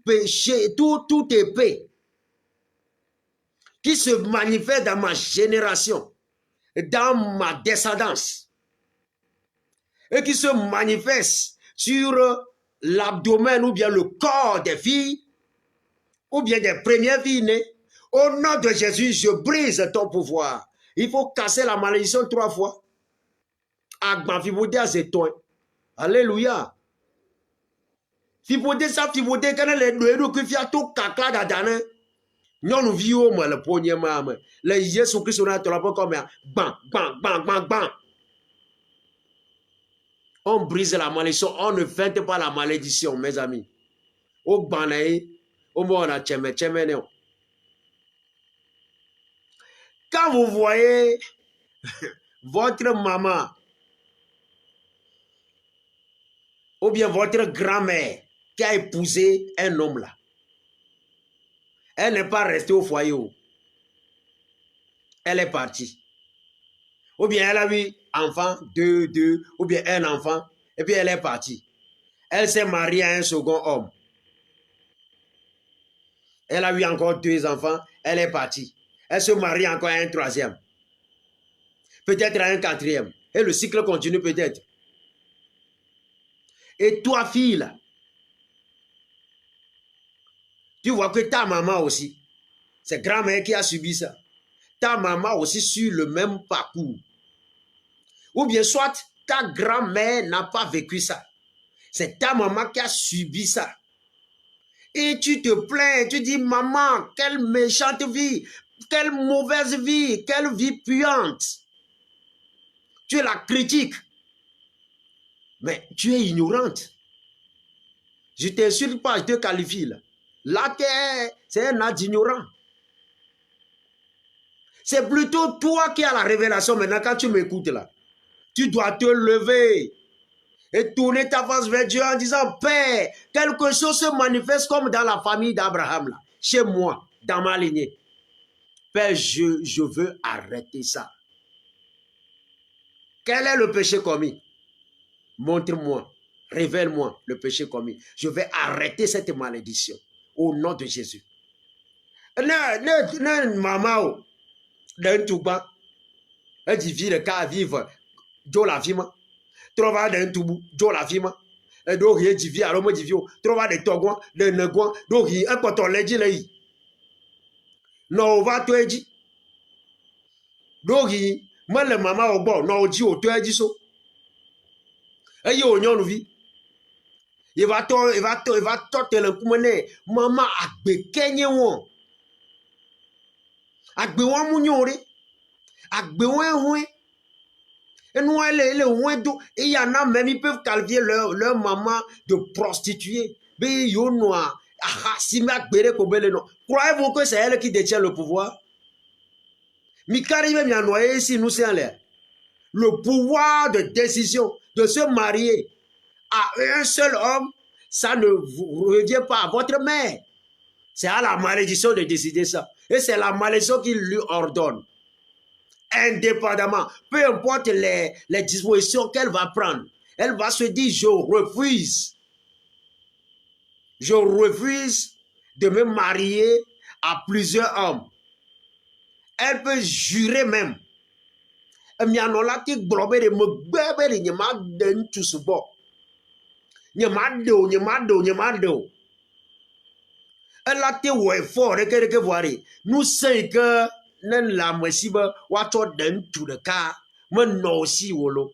péché, tout épée qui se manifeste dans ma génération, dans ma descendance, et qui se manifeste sur l'abdomen ou bien le corps des filles, ou bien des premières filles nées. Au nom de Jésus, je brise ton pouvoir. Il faut casser la malédiction 3 fois. Alléluia. Fibodé ça, fibodé, quand elle est douée, qui fait tout cacla d'adane. Non, nous vivons, moi, le premier maman. Le Jésus-Christ, on a tout la comme bang, bang, bang, bang, bang. On brise la malédiction, on ne feinte pas la malédiction, mes amis. Au banaï, au moins on a tchemé, tchemé. Quand vous voyez votre maman ou bien votre grand-mère qui a épousé un homme là, elle n'est pas restée au foyer. Elle est partie. Ou bien elle a eu enfant, deux, ou bien un enfant, et puis elle est partie. Elle s'est mariée à un second homme. Elle a eu encore 2 enfants, elle est partie. Elle se marie encore à un 3e. Peut-être à un 4e. Et le cycle continue peut-être. Et toi, fille, là, tu vois que ta maman aussi, c'est grand-mère qui a subi ça. Ta maman aussi sur le même parcours. Ou bien soit ta grand-mère n'a pas vécu ça. C'est ta maman qui a subi ça. Et tu te plains, tu dis, maman, quelle méchante vie, quelle mauvaise vie, quelle vie puante. Tu la critiques. Mais tu es ignorante. Je ne t'insulte pas, je te qualifie là. Là, c'est un acte ignorant. C'est plutôt toi qui as la révélation maintenant quand tu m'écoutes là. Tu dois te lever et tourner ta face vers Dieu en disant, Père, quelque chose se manifeste comme dans la famille d'Abraham là, chez moi, dans ma lignée. Père, je veux arrêter ça. Quel est le péché commis? Montre-moi, révèle-moi le péché commis. Je vais arrêter cette malédiction au nom de Jésus. Maman, d'un tout bas, elle dit, vie le cas vivre, Dieu la vie, trova d'un tout bout, Dieu la vie, et donc il dit, vie, alors moi dit, trova des togouans, des negouans, donc il un poton l'a dit, là, non, on va te dire. Donc, moi, le maman au bord, non, on dit, au te dit, so. Et il y a une vie. Il va te le coumer. Maman, a bekenye won. A bewan mounyore. A bewan oué. Et nous, les oué d'eau. Et il y en a même, ils peuvent qualifier leur maman de prostituée. Mais il y a noir. Croyez-vous que c'est elle qui détient le pouvoir? Mikari même y a noyé ici, nous c'est en l'air. Le pouvoir de décision de se marier à un seul homme, ça ne vous revient pas à votre mère. C'est à la malédiction de décider ça. Et c'est la malédiction qui lui ordonne. Indépendamment, peu importe les dispositions qu'elle va prendre, elle va se dire, je refuse. Je refuse de me marier à plusieurs hommes. Elle peut jurer même. Elle a été fort, nous savons que la messiba wato den tout de cas, mais non si wolo.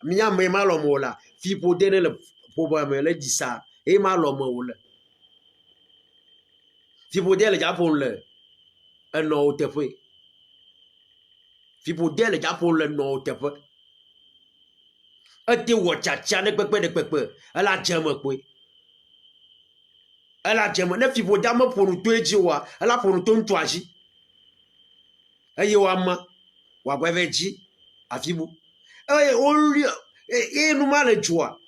Mia me malomola, fi pour donner le problème, le dit ça, et malomola. Fi pour dire le Japon le, un autre fait. Fi pour dire le Japon le non te fait. Ate wachacha ne pepe de pepe, elle a jamais quoi. Elle a jamais, ne fi pour dire pour nous tuer jiwa, elle a pour nous tuer toaji. Aye wama wagweveji afibu et nous mal joie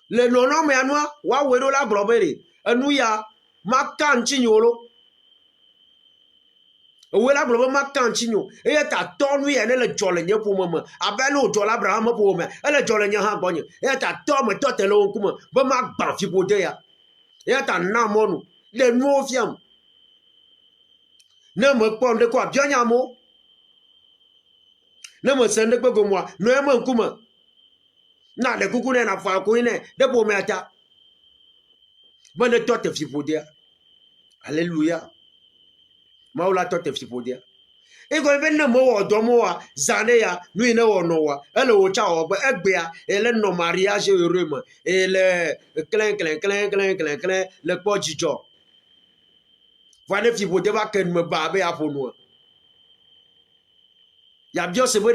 le nono me anwa wa wero la globere anu ya makanchinyolo we la globe makanchinyo e ta tonu ye ne le jole nye pour mama abelo jola abraham pour me ele jole nye ha bonye e ta to me to tele onkuma ba ma gba fibo de ya e ta na monu le nu ofiam ne me pon de quoi bien yamo ne me sende pe ko moi no e me kuma na de kuku ne na fa ko ne de bo me ata ba ne to te fi podia Alléluia. Maoula tote fipodia. Et quand il y a un domoa, Zanea, nous ne noa, elle au chao, Egbea, et le non mariage heureux, et le clin, le pojijo. Voilà, fipodia va qu'elle me barbe à pour nous. Il y a bien ce mot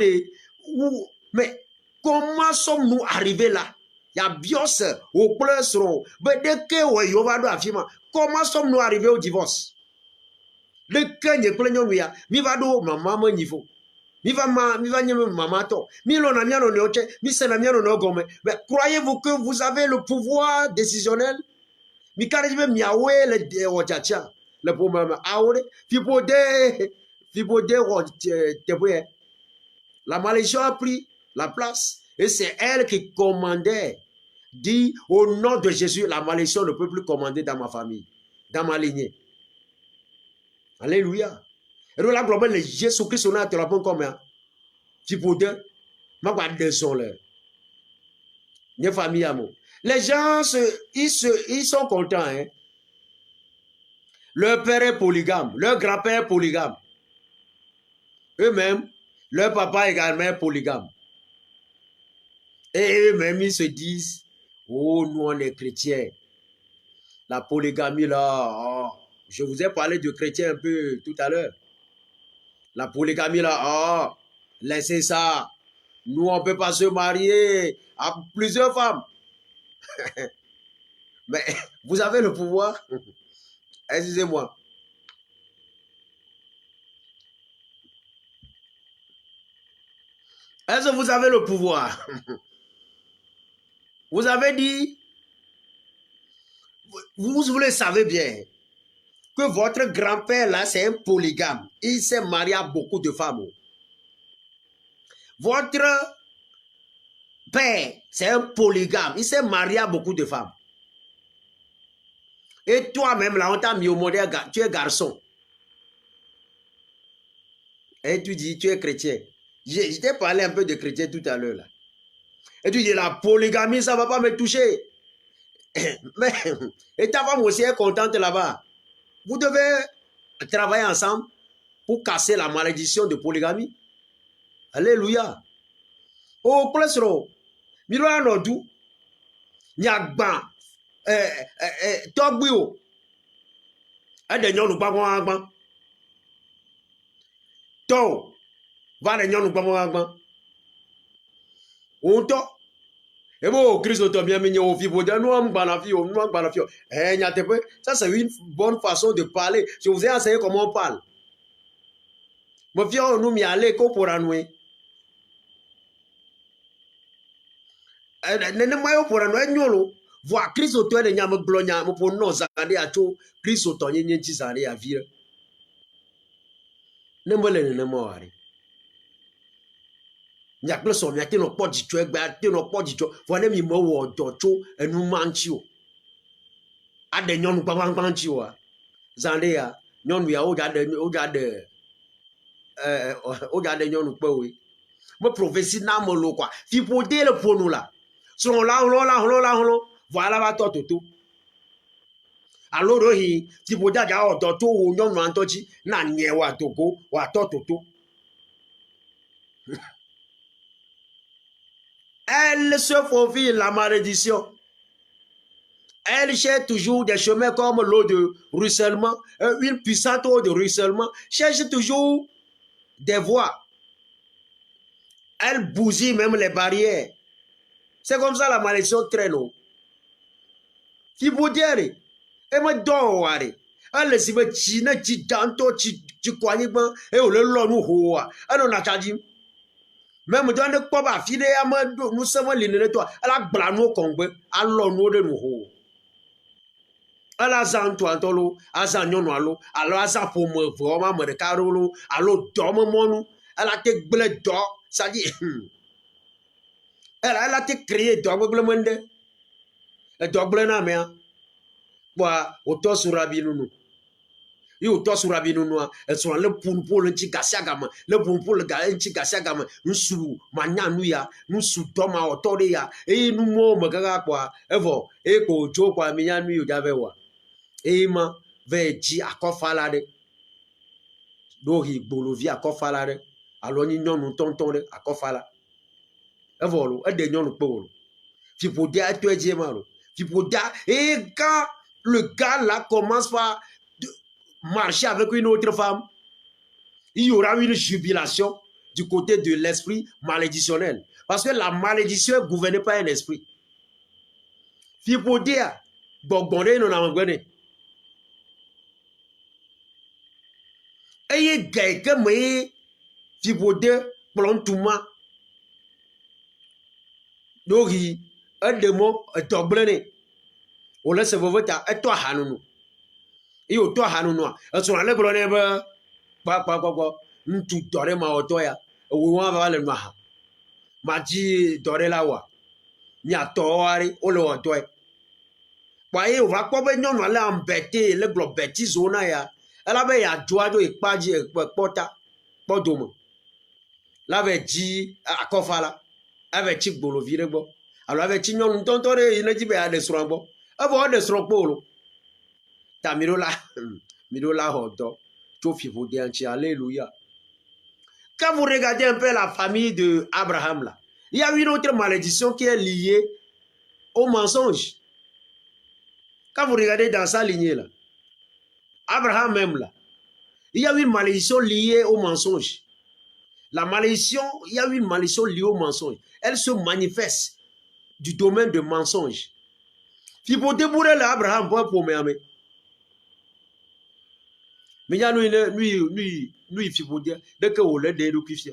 mais comment sommes-nous arrivés là? Il y a bien ce au plus mais dès que comment sommes-nous arrivés au divorce? Le kenye kule nyonuya mi va do mama niveau mi va nyeme mama to mi lo na miano ne oche mi se na miano no gome mais croyez-vous que vous avez le pouvoir décisionnel mi karibe miawe le ochacha le pouvoir aure fipode la malédiction a pris la place et c'est elle qui commandait dit au nom de Jésus la malédiction ne peut plus commander dans ma famille dans ma lignée. Alléluia. Et là, globalement, Jésus-Christ, on a te la bonne comme un. Tu peux dire, ma guarde sont là. Les familles, les gens, ils sont contents. Hein? Leur père est polygame, leur grand-père est polygame. Eux-mêmes, leur papa également est polygame. Et eux-mêmes, ils se disent, oh, nous, on est chrétiens. La polygamie, là, oh. Je vous ai parlé de chrétiens un peu tout à l'heure. La polygamie là, oh, laissez ça. Nous, on ne peut pas se marier à plusieurs femmes. Mais vous avez le pouvoir. Excusez-moi. Est-ce que vous avez le pouvoir? Vous avez dit, vous le savez bien, que votre grand-père là, c'est un polygame. Il s'est marié à beaucoup de femmes. Votre père, c'est un polygame. Il s'est marié à beaucoup de femmes. Et toi-même, là, on t'a mis au modèle, tu es garçon. Et tu dis, tu es chrétien. Je t'ai parlé un peu de chrétien tout à l'heure. Et tu dis, la polygamie, ça ne va pas me toucher. Mais, et ta femme aussi est contente là-bas. Vous devez travailler ensemble pour casser la malédiction de polygamie. Alléluia. Oh, plesro. Milo anodu. Nyagban. Togbio. Ede nyonu gbagban. To. Va de nyonu gbagban. Onto. Ebo Christ to bien mignon au fibo de nous en banafio, nous en banafio. Eh nyatepe, ça c'est une bonne façon de parler. Je vous ai enseigné comment on parle. Mo fio nous mi aller ko pour anoué. Nene mayo pour anoué nyolo. Voir Christ to de nyam glonya mo pour non zakande acho Christ to nyenye tizare ya vire. Ne mo le nene mo ari. Nyak le so mi ate no po dicho egbe ate no po dicho fo ne mi mo wo docho enu manchi o ade nyonu gbangbanchi o zande ya nyonu ya o ja de nyonu pe we mo prophétie na mo lo kwa fi podé le ponu la so la voilà ba to toto aloro hi ti podé ja o to wo nyonu antochi na nye wa togo wa to toto. Elle se faufile la malédiction. Elle cherche toujours des chemins comme l'eau de ruissellement, une puissante eau de ruissellement, cherche toujours des voies. Elle bousille même les barrières. C'est comme ça la malédiction traîne. Qui vous dire, et me donne, elle se met chine, chitanto, chikwaniban, et on le lonou hoa. Elle en a dit. Même dans le papa, fille nous sommes les toi, elle a blano congbe, alors nous de nous. Elle a zanto antolo, a zanyon alo, alors a za pour me vraiment me carolo, alors dorme mon, elle a été blé d'or, ça dit, elle a été créée d'or, monde, et d'or blé na mea, bois, auto sur rabinou. Yo to sur rabinou noa, et sur le pour le chikasiagama, le pour le gars chikasiagama, nous sous mania nuya, nous sous toma otoria, et nous mo magaga quoi, evo, eko jo kwa minya nuyu davewa. Et ma, ve dzi akɔfala ɖe ɖo hi gbolovi akɔfala ɖe alo nyi nyɔnu tɔntɔn ɖe akɔfala evɔ lo eɖe nyɔnu kpe wo lo fiƒodea etɔe dzi ma lo fiƒodea et quand le gars là commence par marcher avec une autre femme il y aura une jubilation du côté de l'esprit malédictionnel parce que la malédiction est gouvernée par un esprit fiƒodea gbɔgbɔ no na megbene eye gɛ ke me fiƒode kplɔntuma ɖohi eɖemo edɔgble ne wòle se veve ta etɔ ahanunu eye wòtɔ ahanunua esrɔ̃ ale gblɔ nɛ be kpakpakpakpɔ ŋutsu dɔ ɖe mawɔtɔ ya ewo hã va le nu aha madzi dɔ ɖe la wɔa miatɔwo aɖe wole wɔtɔe kpɔ eye wòva kpɔ be nyɔnua le ambete le gblɔ betizo na ya ela be yeadzɔa ɖo ekpa dzi kpɔta kpɔdome la ve dzi akɔfa la ave tsi gbolovi ɖe gbɔ alo ave tsi nyɔnu tɔntɔ ɖe yi ne dzi be aɖe srɔ̃ gbɔ evɔ eɖe srɔ̃ kpo lo ta mi ɖo la xɔ dɔ tso fiƒodea ŋuti alléluia. Quand vous regardez un peu la famille de Abraham là, il y a une autre malédiction qui est liée au mensonge. Quand vous regardez dans sa lignée là, Abraham même là, il y a une malédiction liée au mensonge. La malédiction, il y a une malédiction liée au mensonge. Elle se manifeste du domaine de mensonge. Fiƒode bourre le Abraham pour me. Mais il y a nous fiƒode dès que vous l'avez déduit.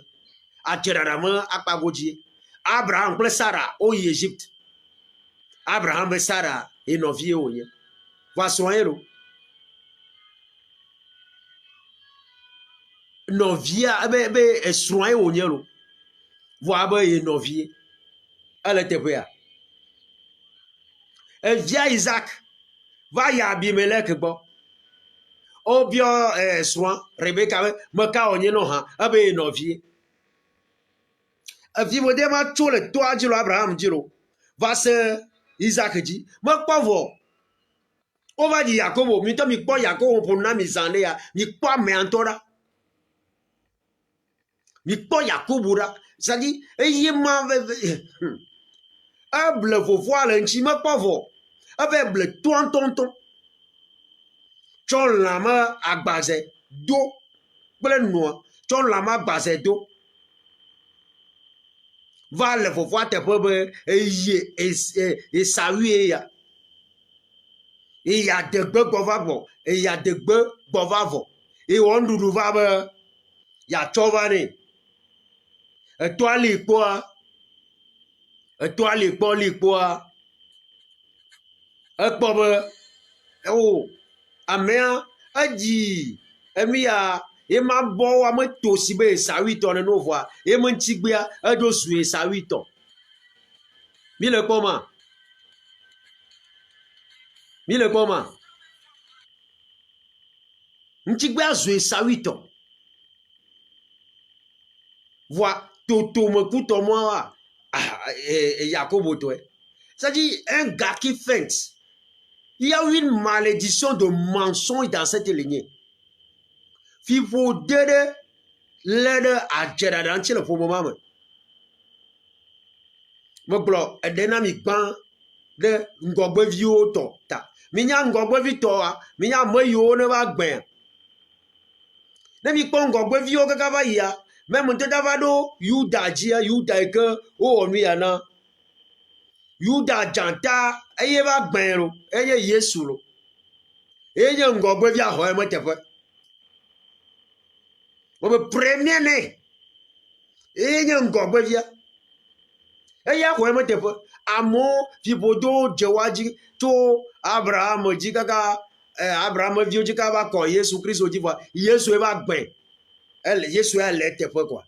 A Tcherarama a Pagodji. Abraham plus Sarah au Égypte. Abraham et Sarah et nos vieux. Voici un héros. Novia be soin au nielo voix be novie elle était prête et via Isaac va y Abimelech bo o bio soin Rebecca me ka onye no ha abe novie a vivo de ma tout le toit de Abraham diro va se Isaac dit me pauvre on va dire Jacob mi to mi po Jacob pour na mi zande ya mi po me antora mi kpɔ Yakubu ɖa c'est-à-dire eye ma eble vovoa le ŋuti mekpɔ vɔ eve ble tɔntɔntɔn tsɔ lãme agbaze do kple nua tsɔ lãme agbaze do va le vovoa teƒe be eye Esawu ya eya degbe gbɔ va gbɔ eya degbe gbɔ va vɔ eye wɔ nuɖuɖu va be yatsɔ va nɛ. Etoa li kpoa ekpɔ be o amea edzi emia ema bɔ ame to si be Esawu tɔ ne no voa eme ŋtigbea eɖo su Esawu tɔ mi le kpɔ ma ŋtigbea zu Esawu tɔ voa toto me kutɔ moi Jacob toi c'est-à-dire un gars qui feinte. Il y a une malédiction de mensonge dans cette lignée. Fiƒode l'aide à Djedadanti le moment. Me gblɔ edena mi gbã de ngɔgbeviwo tɔ ta minya ngɔgbevi tɔa minya ame yiwo ne va gbɛa ne mi kpɔ ngɔgbeviwo kaka va yia même te va ɖo Yuda dzia Yuda yi ke wowɔ nu ya na Yuda dzãta eye va gbɛɛ lo eye Yesu lo eye nye ngɔgbevia xɔ eme teƒe wo be premier ne eye nye ngɔgbevia eya xɔ eme teƒe amewo fiƒodowo dze wa dzi tso Abraham dzi kaka Abraham viwo dzi kaka va kɔ Yesu Kristo dzi voa Yesu va gbɛɛ Yesu ya le teƒe quoi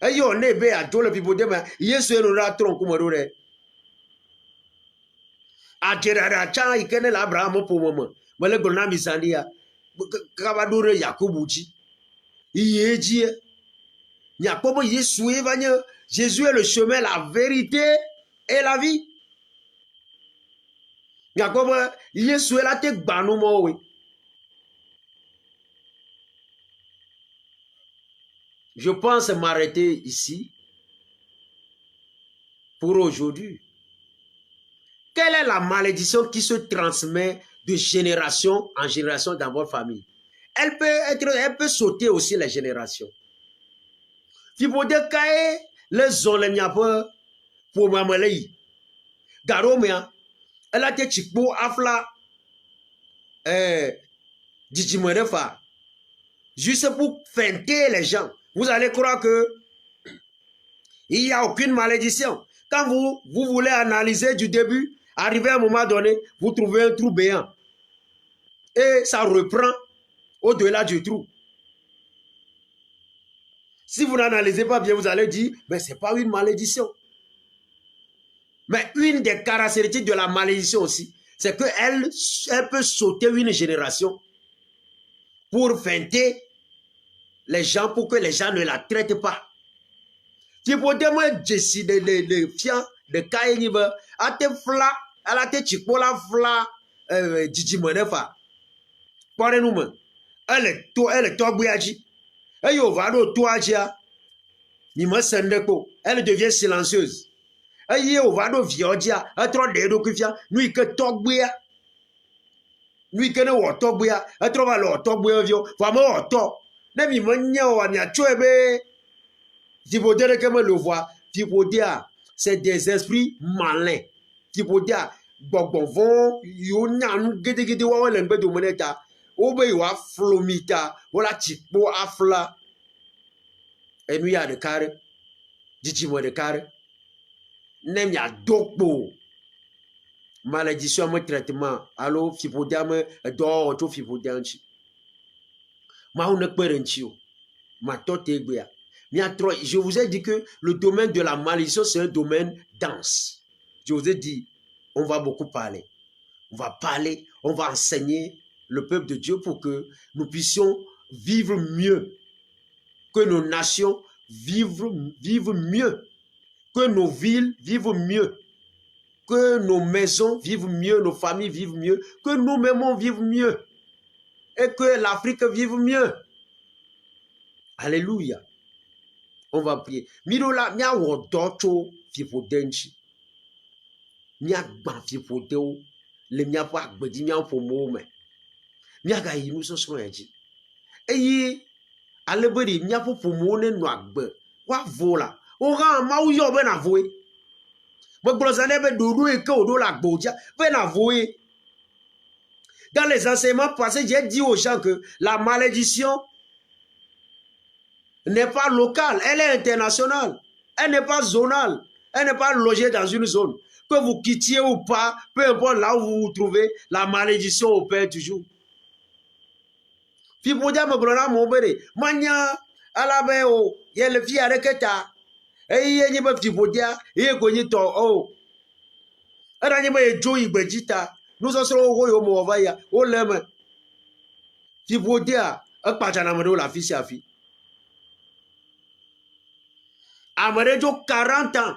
eye wòne be adzo le fiƒode me Yesu eno ɖa trɔ ŋkume ɖo ɖe adzeraɖa tsã yi ke ne le Abraham ƒome me mele gblɔ na mi zã ɖi ya kaka va ɖo ɖe Yakubu dzi iye dzi miakpɔ be Yesu va nye Jésus est le chemin la vérité et la vie Je pense m'arrêter ici pour aujourd'hui. Quelle est la malédiction qui se transmet de génération en génération dans votre famille? Elle peut sauter aussi les générations. Si vous dites que les zones n'y a pas pour m'amener, Garomia, elle a été chico afla, Dijimonefa, juste pour feinter les gens. Vous allez croire que il n'y a aucune malédiction. Quand vous voulez analyser du début, arrivé à un moment donné, vous trouvez un trou béant. Et ça reprend au-delà du trou. Si vous n'analysez pas bien, vous allez dire, mais ce n'est pas une malédiction. Mais une des caractéristiques de la malédiction aussi, c'est qu'elle peut sauter une génération pour feinter les gens, pour que les gens ne la traitent pas. Tu peux décider le fian de Kaïnibe, à te fla, à la tête chicola fla, Djimonefa. Parle-nous, elle est tombouaji. Elle va au toaja. Elle devient silencieuse. Elle va au viodia. Elle trouve des docufia. Nous que togbouya. Nous que nous togbouya. Elle trouve alors togbouya vio. Vraiment auto. Nemi menya ou anya chouebe. Tu peux dire que me le voit. Tu peux dire c'est des esprits malins. Tu peux dire bon vont yo nyan gede gede wa wala ngbe do moneta. Obe yo aflomita wala chipo afla. Et nous y a de carré. Dis-moi de carré. Nem ya dokbo. Malédiction mon traitement. Allo fipodiam do to fipodianchi. Ma on ne perenchio. Ma tote gbea. Je vous ai dit que le domaine de la malédiction, c'est un domaine dense. Je vous ai dit, on va beaucoup parler. On va parler, on va enseigner le peuple de Dieu pour que nous puissions vivre mieux. Que nos nations vivent mieux. Que nos villes vivent mieux. Que nos maisons vivent mieux, nos familles vivent mieux. Que nous-mêmes vivons mieux. Et que l'Afrique vive mieux. Alléluia. On va prier. Mirola, mia wodocho fipodenchi. Mia ban fipodeo. Le mia pa gbedi mia fomo me. Mia ga yinu so so eji. Eyi alebedi mia po fomo ne no agbe. Wa vola. O ga ma u yo be na voe. Bo glozane be dodo e ke odo la gboja. Be na voe. Dans les enseignements passés, j'ai dit aux gens que la malédiction n'est pas locale, elle est internationale. Elle n'est pas zonale. Elle n'est pas logée dans une zone. Que vous quittiez ou pas, peu importe là où vous vous trouvez, la malédiction opère toujours. Fipodia me glora mon bébé. Mania, alabeo, y'a le fille avec ta. Et y'a n'y a pas fipodia, y'a connu ton oh. Et là, y'a pas joui bedita. Nous en serons au Movaya, au lemme. Fipodia, un pachanamado la fille, sa fille. Amarejo 40 ans.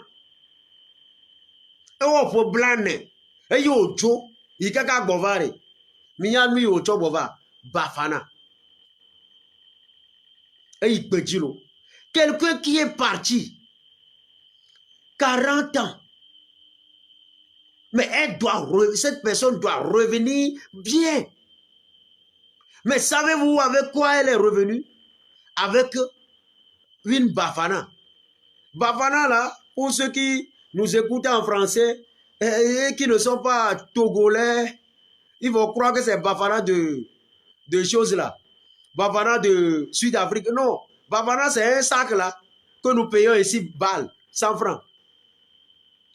Et on peut blâmer. Et yo jo, il kaka bovare. Minya lui yo cho bova, bafana. Et il peut dire, quelqu'un qui est parti 40 ans. Mais cette personne doit revenir bien. Mais savez-vous avec quoi elle est revenue? Avec une bafana. Bafana là, pour ceux qui nous écoutent en français et qui ne sont pas togolais, ils vont croire que c'est Bafana de choses là. Bafana de Sud-Afrique. Non, Bafana c'est un sac là que nous payons ici, balles, 100 francs.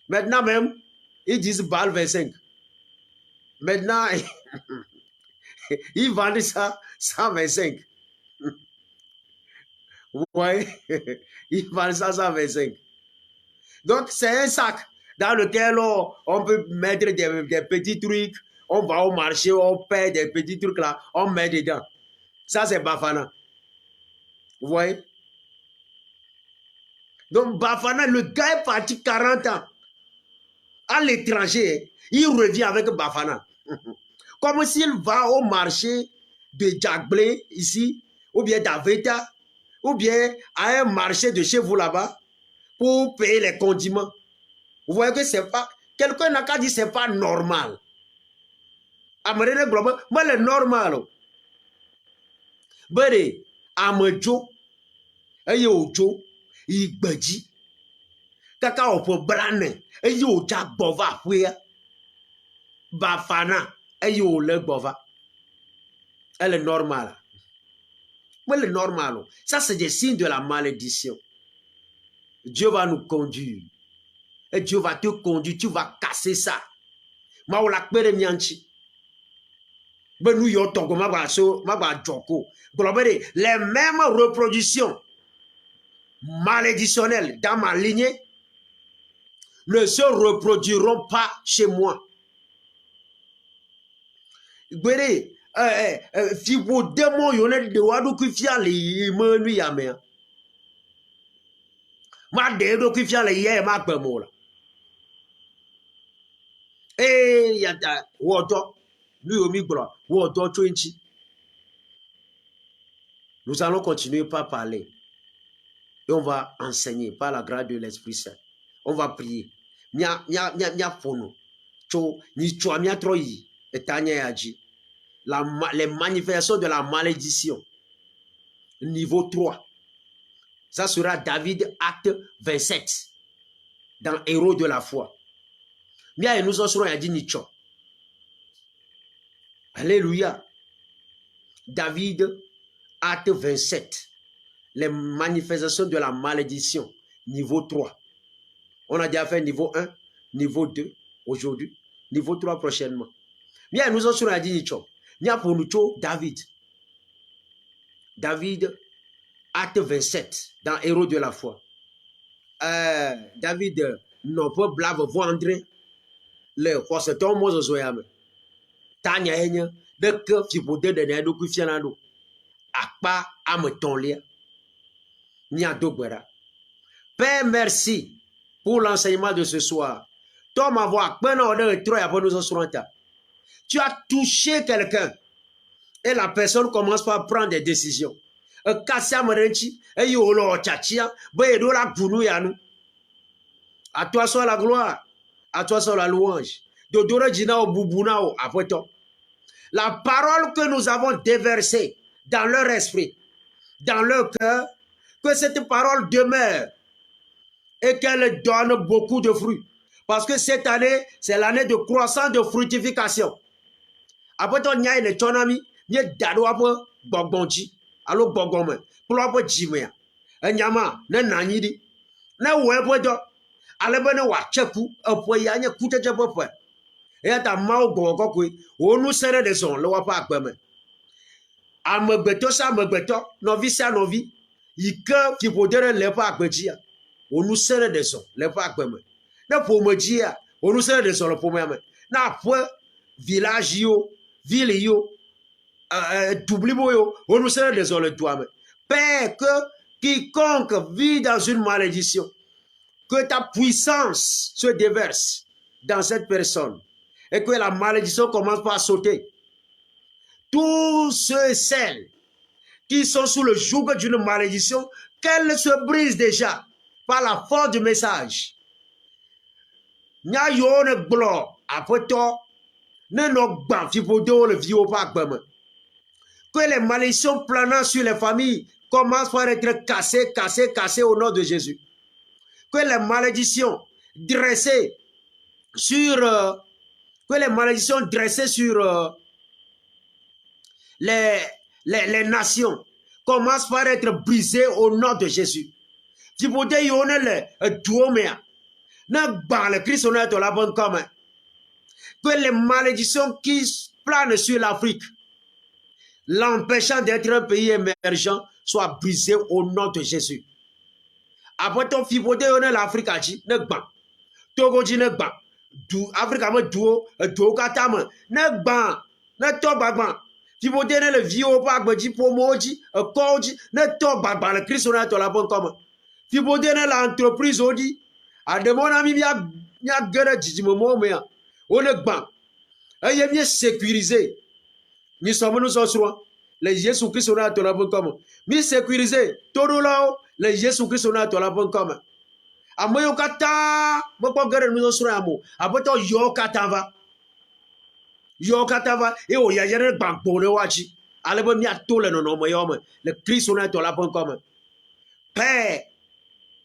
Maintenant même, ils disent balles 25. Maintenant, ils vendent ça 125. Vous voyez? Ils vendent ça 125. Donc, c'est un sac dans lequel on peut mettre des petits trucs. On va au marché, on paie des petits trucs là, on met dedans. Ça, c'est Bafana. Vous voyez? Donc, Bafana, le gars est parti 40 ans. à l'étranger, il revient avec Bafana. Comme s'il va au marché de Djagblé ici, ou bien d'Aveta, ou bien à un marché de chez vous là-bas, pour payer les condiments. Vous voyez que c'est pas... Quelqu'un n'a qu'à dire que ce n'est pas normal. Amarene Globe, mais le normal. Bere, Amadjo, Ayojo, Igbaji, Kaka Opo Brane, Ayoja Bova, Fouya, Bafana, Ayo le Bova. Elle est normale. Mais le normal, ça c'est des signes de la malédiction. Dieu va nous conduire. Et Dieu va te conduire, tu vas casser ça. Maoula Kbere Mianchi. Les mêmes reproductions malédictionnelles dans ma lignée ne se reproduiront pas chez moi. Fibo démon yone de wadu kifia le menu yame. Ma de do kifia le ye ma pemola. Yata woto lui omi gro woto twenty. Nous allons continuer par parler. Et on va enseigner par la grâce de l'Esprit Saint. On va prier. Nya fono. Cho ni chwa mia troyi etanya yaji. Les manifestations de la malédiction. Niveau 3. Ça sera David, acte 27. Dans Héros de la foi. Mia et nous en serons yadi nicho. Alléluia. David, acte 27. Les manifestations de la malédiction. Niveau 3. On a déjà fait niveau 1, niveau 2 aujourd'hui, niveau 3 prochainement. Mia et nous en serons yadi nicho. Mia pour nous David. David, acte 27, dans Héros de la foi. David, non pas blave vendre le hoseton mozozoyame. Tanya enya, de que fibode de nedo kufianado. Akpa ametonlia. Nia dogbera. Père, merci pour l'enseignement de ce soir. Toi, ma voix, tu as touché quelqu'un. Et la personne commence par prendre des décisions. À toi soit la gloire. À toi soit la louange. La parole que nous avons déversée dans leur esprit, dans leur cœur, que cette parole demeure et qu'elle donne beaucoup de fruits. Parce que cette année, c'est l'année de croissance, de fructification. Après, on y a une tonami. Nye dado apo gbonji alo gbogome plo apo jimea enyama na nanyidi na wepo do alebe ne wa cheku apo ya nye kuteje popo e ta ma ogo kokwe onu sere de son lo wa pa agbeme amegbeto sa amegbeto novi sa novi ike kipodere le pa agbejia onu sere de son le pa agbeme na pomojia onu sere de son le pomame na po village yo ville yo on nous sert désolé toi-même. Père, que quiconque vit dans une malédiction, que ta puissance se déverse dans cette personne et que la malédiction commence par sauter. Tous ceux et celles qui sont sous le joug d'une malédiction, qu'elle se brise déjà par la force du message. Nya yone blo après toi, ne no ban fipodo le vieux pas que les malédictions planant sur les familles commencent par être cassées au nom de Jésus. Que les malédictions dressées sur les nations commencent par être brisées au nom de Jésus. Que les malédictions qui planent sur l'Afrique, l'empêchant d'être un pays émergent, soit brisé au nom de Jésus. Après ton fibodé, on est l'Afrique, ne ban. Togo dit ne ban. Afrique, me duo, katame, ne ban. Ne to bagban. Fibodé, ne le vieux bagban, dit pour moji, koji, ne to bagban, le Christ, on est la bonne comme. Fibodé, ne l'entreprise, on dit, à de mon ami, nya gere jijimomo me ya on est ban aye mieux sécurisé ni sommes nous osro le Jésus Christ on a to la bon comme mi sécurisé todo lao le Jésus Christ on a to la bon comme amoyo kata mo ko gere nous osro amo aboto yo katava et o ya yere ban pole wachi alebo mi atole no no mo yo le Christ on a to la bon comme Père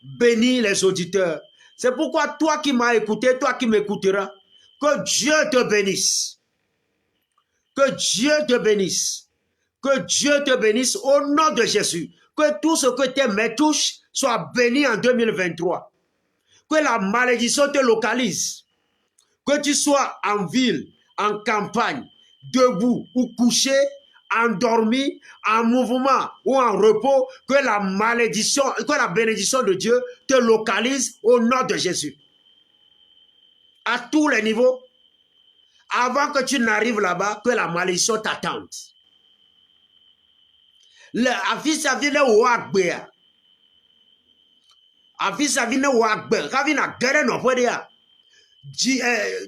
bénis les auditeurs. C'est pourquoi toi qui m'as écouté, toi qui m'écouteras, que Dieu te bénisse. Que Dieu te bénisse. Que Dieu te bénisse au nom de Jésus. Que tout ce que tes mains touchent soit béni en 2023. Que la malédiction te localise. Que tu sois en ville, en campagne, debout ou couché, endormi, en mouvement ou en repos, que la malédiction, que la bénédiction de Dieu te localise au nom de Jésus. À tous les niveaux, avant que tu n'arrives là-bas, que la malédiction t'attende. Afisa vine wagbe. Afisa vine wagbe. Kavina gere no podia.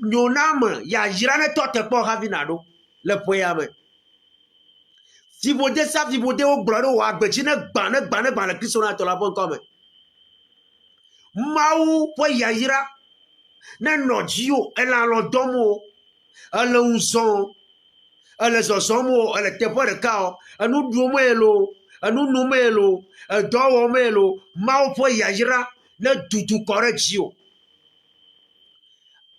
Nyonam ya jirane tote po kavina do. Le poyame. Fibode sa fibode o gloro wagbe. Jine gbane Kristo na to la bon comme. Mau po ya jira. Ne no jio ela lo domo. Elle unson. Elle zozomo, elle te po de kao. Anu duomelo, anu numelo, dowomelo, mau po yajira, ne dudu corregio.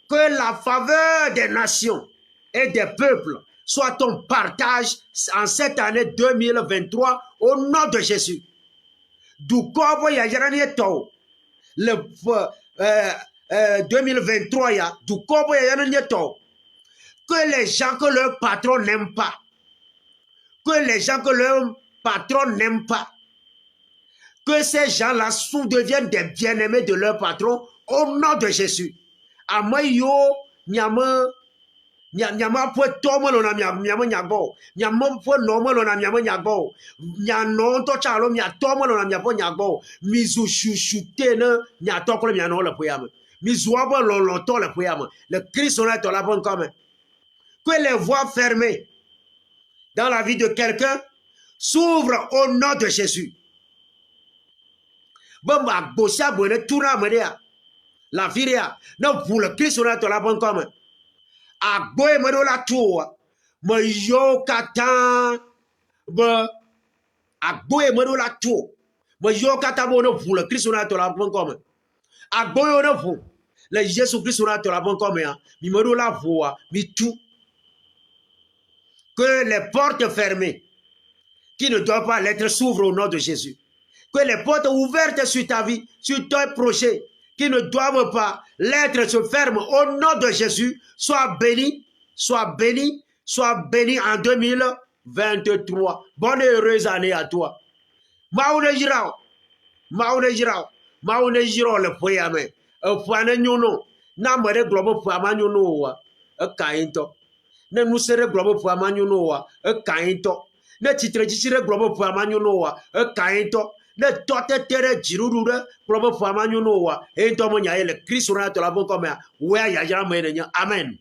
Que la faveur des nations et des peuples soit ton partage en cette année 2023 au nom de Jésus. Du corps yajira ni to. Le 2023 ya, du corps yajira ni to. Que les gens que leur patron n'aime pas, que les gens que leur patron n'aime pas, que ces gens-là deviennent des bien-aimés de leur patron au nom de Jésus. Amayo, nyama po tomo lo na nyama nyago, nyama po nomo lo na nyama nyago, nyano to chalo nya tomo lo na nyama nyago, mizu chuchute na nya to ko le nyano le poyama, mizu abo lo to le poyama, le Christ on est la bonne comme. Que les voies fermées dans la vie de quelqu'un s'ouvrent au nom de Jésus. La viria, non pour le Christ, on a la bonne comme. A boy me la tour, me yo katan, a boy me la tour, me yo katabono pour le Christ, on a la bonne comme. A boy on a pour le Jésus Christ, on a la bonne comme. Mi me la voix, mi tout. Que les portes fermées, qui ne doivent pas l'être, s'ouvrent au nom de Jésus. Que les portes ouvertes sur ta vie, sur ton projet, qui ne doivent pas l'être, se ferment au nom de Jésus. Sois béni, sois béni, sois béni en 2023. Bonne et heureuse année à toi. Maoune jirao le poyame. Fane nyono, na mere globo fama nyono wa, kainto. Ne nous sere globo pour amanyunoa kainto ne titre jisire globo pour amanyunoa kainto ne tote tere jirurure globo pour amanyunoa ento mo nyaele Kristo na to la bon comme wa ya ya menenya amen.